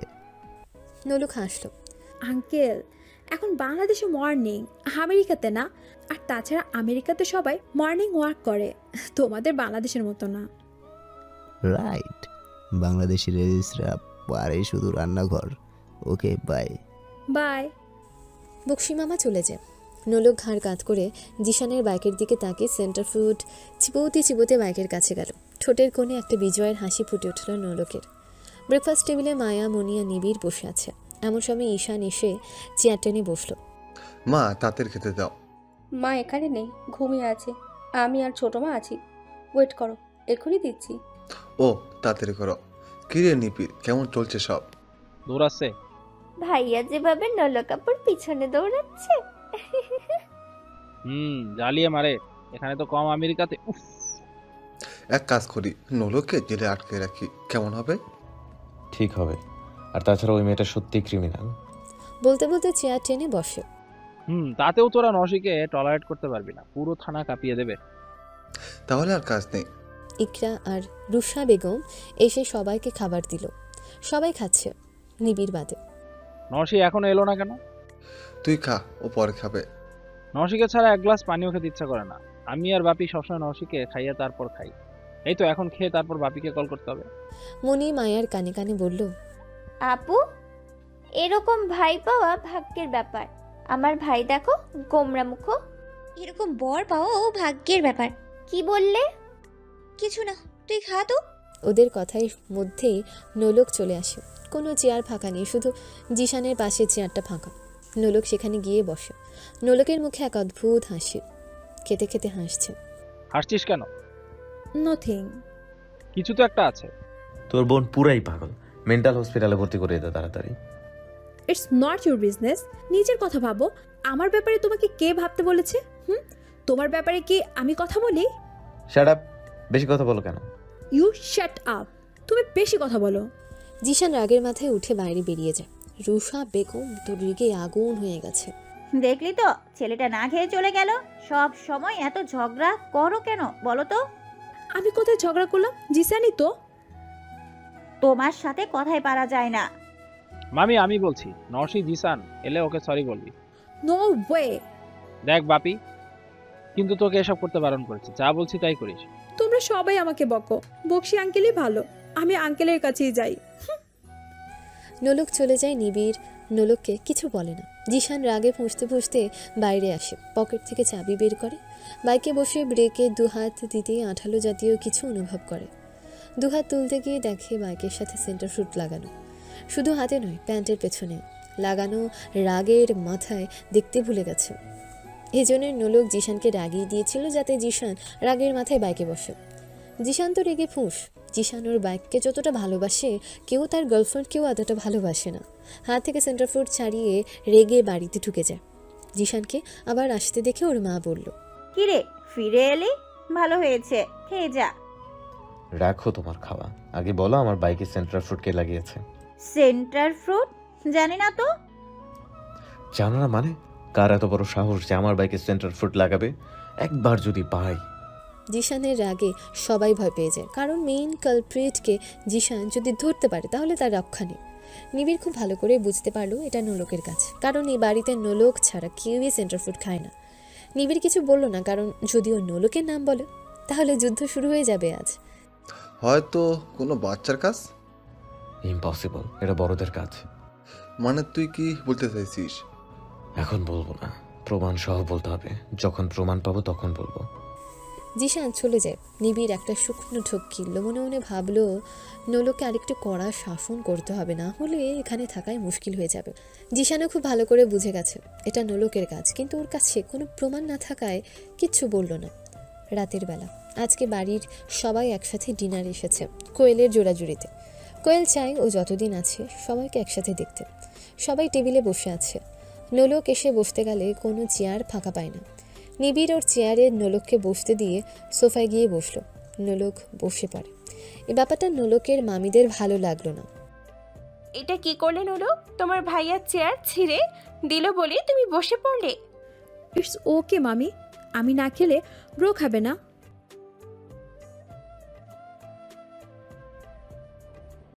নোলক হাসলো। আঙ্কেল এখন বাংলাদেশে মর্নিং, আমেরিকাতে না। আর তাছাড়া আমেরিকাতে সবাই মর্নিং ওয়াক করে, তোমাদের বাংলাদেশের মতো না। রাইট, বাংলাদেশি লেডিসরা পারে শুধু রান্নাঘর। Okay bye. বাই। বক্সি মামা চলে যায়। নোলক ঘাড় কাত করে জিশানের বাইকের দিকে তাকিয়ে সেন্টার ফুড চিবোতে চিবোতে বাইকের কাছে গেল। ঠোঁটের কোণে একটা বিজয়ের হাসি ফুটে উঠল নোলকের। ব্রেকফাস্ট টেবিলে মায়া, মনিয়া, নিবিড় বসে আছে। এমন সময় ঈশান এসে চেয়ার টেনে বসলো। মা তাঁতের খেতে দাও। মা এখানে নেই, ঘুমিয়ে আছে। আমি আর ছোট মা আছি। ওয়েট করো, এক্ষুনি দিচ্ছি। ও তাড়াতাড়ি করো। কিরে নিপির, কেমন চলছে সব? দৌড়াচ্ছে। ভাইয়া যেভাবে নলকাপুর পিছনে দৌড়াচ্ছে। জ্বালিয়ে মারে। এখানে তো কম, আমেরিকাতে উফ। এক কাজ করি, নোলকে জেলে আটকে রাখি, কেমন হবে? ঠিক হবে। আর তাছাড়া ওই মেয়েটা সত্যি ক্রিমিনাল। বলতে বলতে চেয়ার টেনে বসে। তাতেও তোরা নশিকে টলারেট করতে পারবি না, পুরো থানা কাঁপিয়ে দেবে। তাহলে আর কাজ নেই। ইকরা আর রুষা বেগম এসে সবাইকে খাবার দিল। সবাই খাচ্ছে, নিবিড় বাদে। নশি এখনো এলো না কেন? তুই খা, ও পরে খাবে। নশিকে ছাড়া এক গ্লাস পানিও খেতে ইচ্ছা করে না। আমি আর বাপি সবসময় নশিকে খাইয়ে তারপর খাই। এই তো এখন খেয়ে তারপর বাপিকে কল করতে হবে। মনি মায়ার কানে কানে বলল, আপু এরকম ভাই পাওয়া ভাগ্যের ব্যাপার। আমার ভাই দেখো গোমরা মুখ। এরকম বর পাওয়াও ভাগ্যের ব্যাপার। কি বললে? কিছু না, তুই খা তো। ওদের কথার মধ্যেই নোলক চলে আসে। কোনো চেয়ার ফাঁকা নেই, শুধু জিশানের পাশে চেয়ারটা ফাঁকা। নোলক সেখানে গিয়ে বসে। নোলকের মুখে এক অদ্ভুত হাসি, খেতে খেতে হাসছে। হাসছিস কেন? নথিং। কিছু তো একটা আছে। তোর বোন পুরাই পাগল, মেন্টাল হসপিটালে ভর্তি করে দে তাড়াতাড়ি। It's not your business. নিজের কথা ভাবো। আমার ব্যাপারে তোমাকে কে ভাবতে বলেছে? তোমার ব্যাপারে কি আমি কথা বলি? Shut up. বেশি কথা বলো কেন? You shut up. তুমি বেশি কথা বলো। জিশান রাগের মাথায় উঠে বাইরে বেরিয়ে যায়। রুষা বেগম তো রেগে আগুন হয়ে গেছে। দেখলি তো ছেলেটা না খেয়ে চলে গেল। সব সময় এত ঝগড়া করো কেন বলো তো? আমি কোথায় ঝগড়া করলাম? জিসানি তো। তোমার সাথে কথাই পারা যায় না। মামি আমি বলছি, নশি জিসান এলে ওকে সরি বলবি। No way. দেখ বাপি, কিন্তু তোকে এসব করতে বারণ করেছি, যা বলছি তাই করিস। তোমরা সবাই আমাকে বকো, বকশি আঙ্কেলই ভালো। আমি আঙ্কেলের কাছেই যাই। নোলক চলে যায়। নিবিড় নোলককে কিছু বলে না। জিশান রাগে ফুঁসতে ফুঁসতে বাইরে আসে, পকেট থেকে চাবি বের করে। বাইকে বসে ব্রেকে দুহাত দিতে আঠালো জাতীয় কিছু অনুভব করে। দুহাত তুলতে গিয়ে দেখে বাইকের সাথে সেন্টার ফ্রুট লাগানো। শুধু হাতে নয়, প্যান্টের পেছনে লাগানো। রাগের মাথায় দেখতে ভুলে গেছে। এই জন্য নোলক জিশানকে রাগিয়ে দিয়েছিল যাতে জিশান রাগের মাথায় বাইকে বসে। জিশান তো রেগে ফুঁস। জিশান ওর বাইককে যতটা ভালোবাসে, কেউ তার গার্লফ্রেন্ডকেও এতটা ভালোবাসে না। হাত থেকে সেন্টার ফ্রুট ছাড়িয়ে রেগে বাড়িতে ঢুকে যায়। জিশানকে আবার আসতে দেখে ওর মা বলল, কিরে ফিরে এলি? ভালো হয়েছে, খেয়ে যা। রাখো তোমার খাওয়া, আগে বলো আমার বাইকে সেন্টার ফ্রুট কে লাগিয়েছে? Centre fruit? জানি না তো। জানো না মানে? কার এত বড় সাহস যে আমার বাইকে সেন্টার ফ্রুট লাগাবে? একবার যদি পাই। জিশানের রাগে সবাই ভয় পেয়ে যায়, কারণ মেইন কালপ্রিটকে জিশান যদি ধরতে পারে তাহলে তার রক্ষা নেই। নিবিড় খুব ভালো করে বুঝতে পারলো এটা নোলকের কাজ, কারণ এই বাড়িতে নোলক ছাড়া কেউই সেন্টার ফুড খায় না। নিবিড় কিছু বলল না, কারণ যদি ও নোলকের নাম বলে তাহলে যুদ্ধ শুরু হয়ে যাবে আজ। হয়তো কোনো বাচ্চার কাজ। ইম্পসিবল, এটা বড়দের কাজ। মানে তুই কি বলতে চাইছিস? এখন বলবো না, প্রমাণ সহ বলতে হবে। যখন প্রমাণ পাবো তখন বলবো। জিশান চলে যায়। নিবিড় একটা শুকনো ঢোক কিনল, মনে মনে ভাবলো নোলকে আরেকটু কড়া শাসন করতে হবে, না হলে এখানে থাকাই মুশকিল হয়ে যাবে। জিশানও খুব ভালো করে বুঝে গেছে এটা নোলকের কাজ, কিন্তু ওর কাছে কোনো প্রমাণ না থাকায় কিচ্ছু বলল না। রাতের বেলা আজকে বাড়ির সবাই একসাথে ডিনার এসেছে কোয়েলের জোড়াজুড়িতে। কোয়েল চাই ও যতদিন আছে সবাইকে একসাথে দেখতে। সবাই টেবিলে বসে আছে। নোলক এসে বসতে গেলে কোনো চেয়ার ফাঁকা পায় না। নিবিড় ওর চেয়ারে নোলককে বসতে দিয়ে সোফায় গিয়ে বসলো। নোলক বসে পড়ে। এই ব্যাপারটা নোলকের মামিদের ভালো লাগলো না। এটা কি করলে নোলক? তোমার ভাইয়ার চেয়ার ছিঁড়ে দিল বলে তুমি বসে পড়লে? ইটস ওকে মামি, আমি না খেলে ব্রো খাবে না।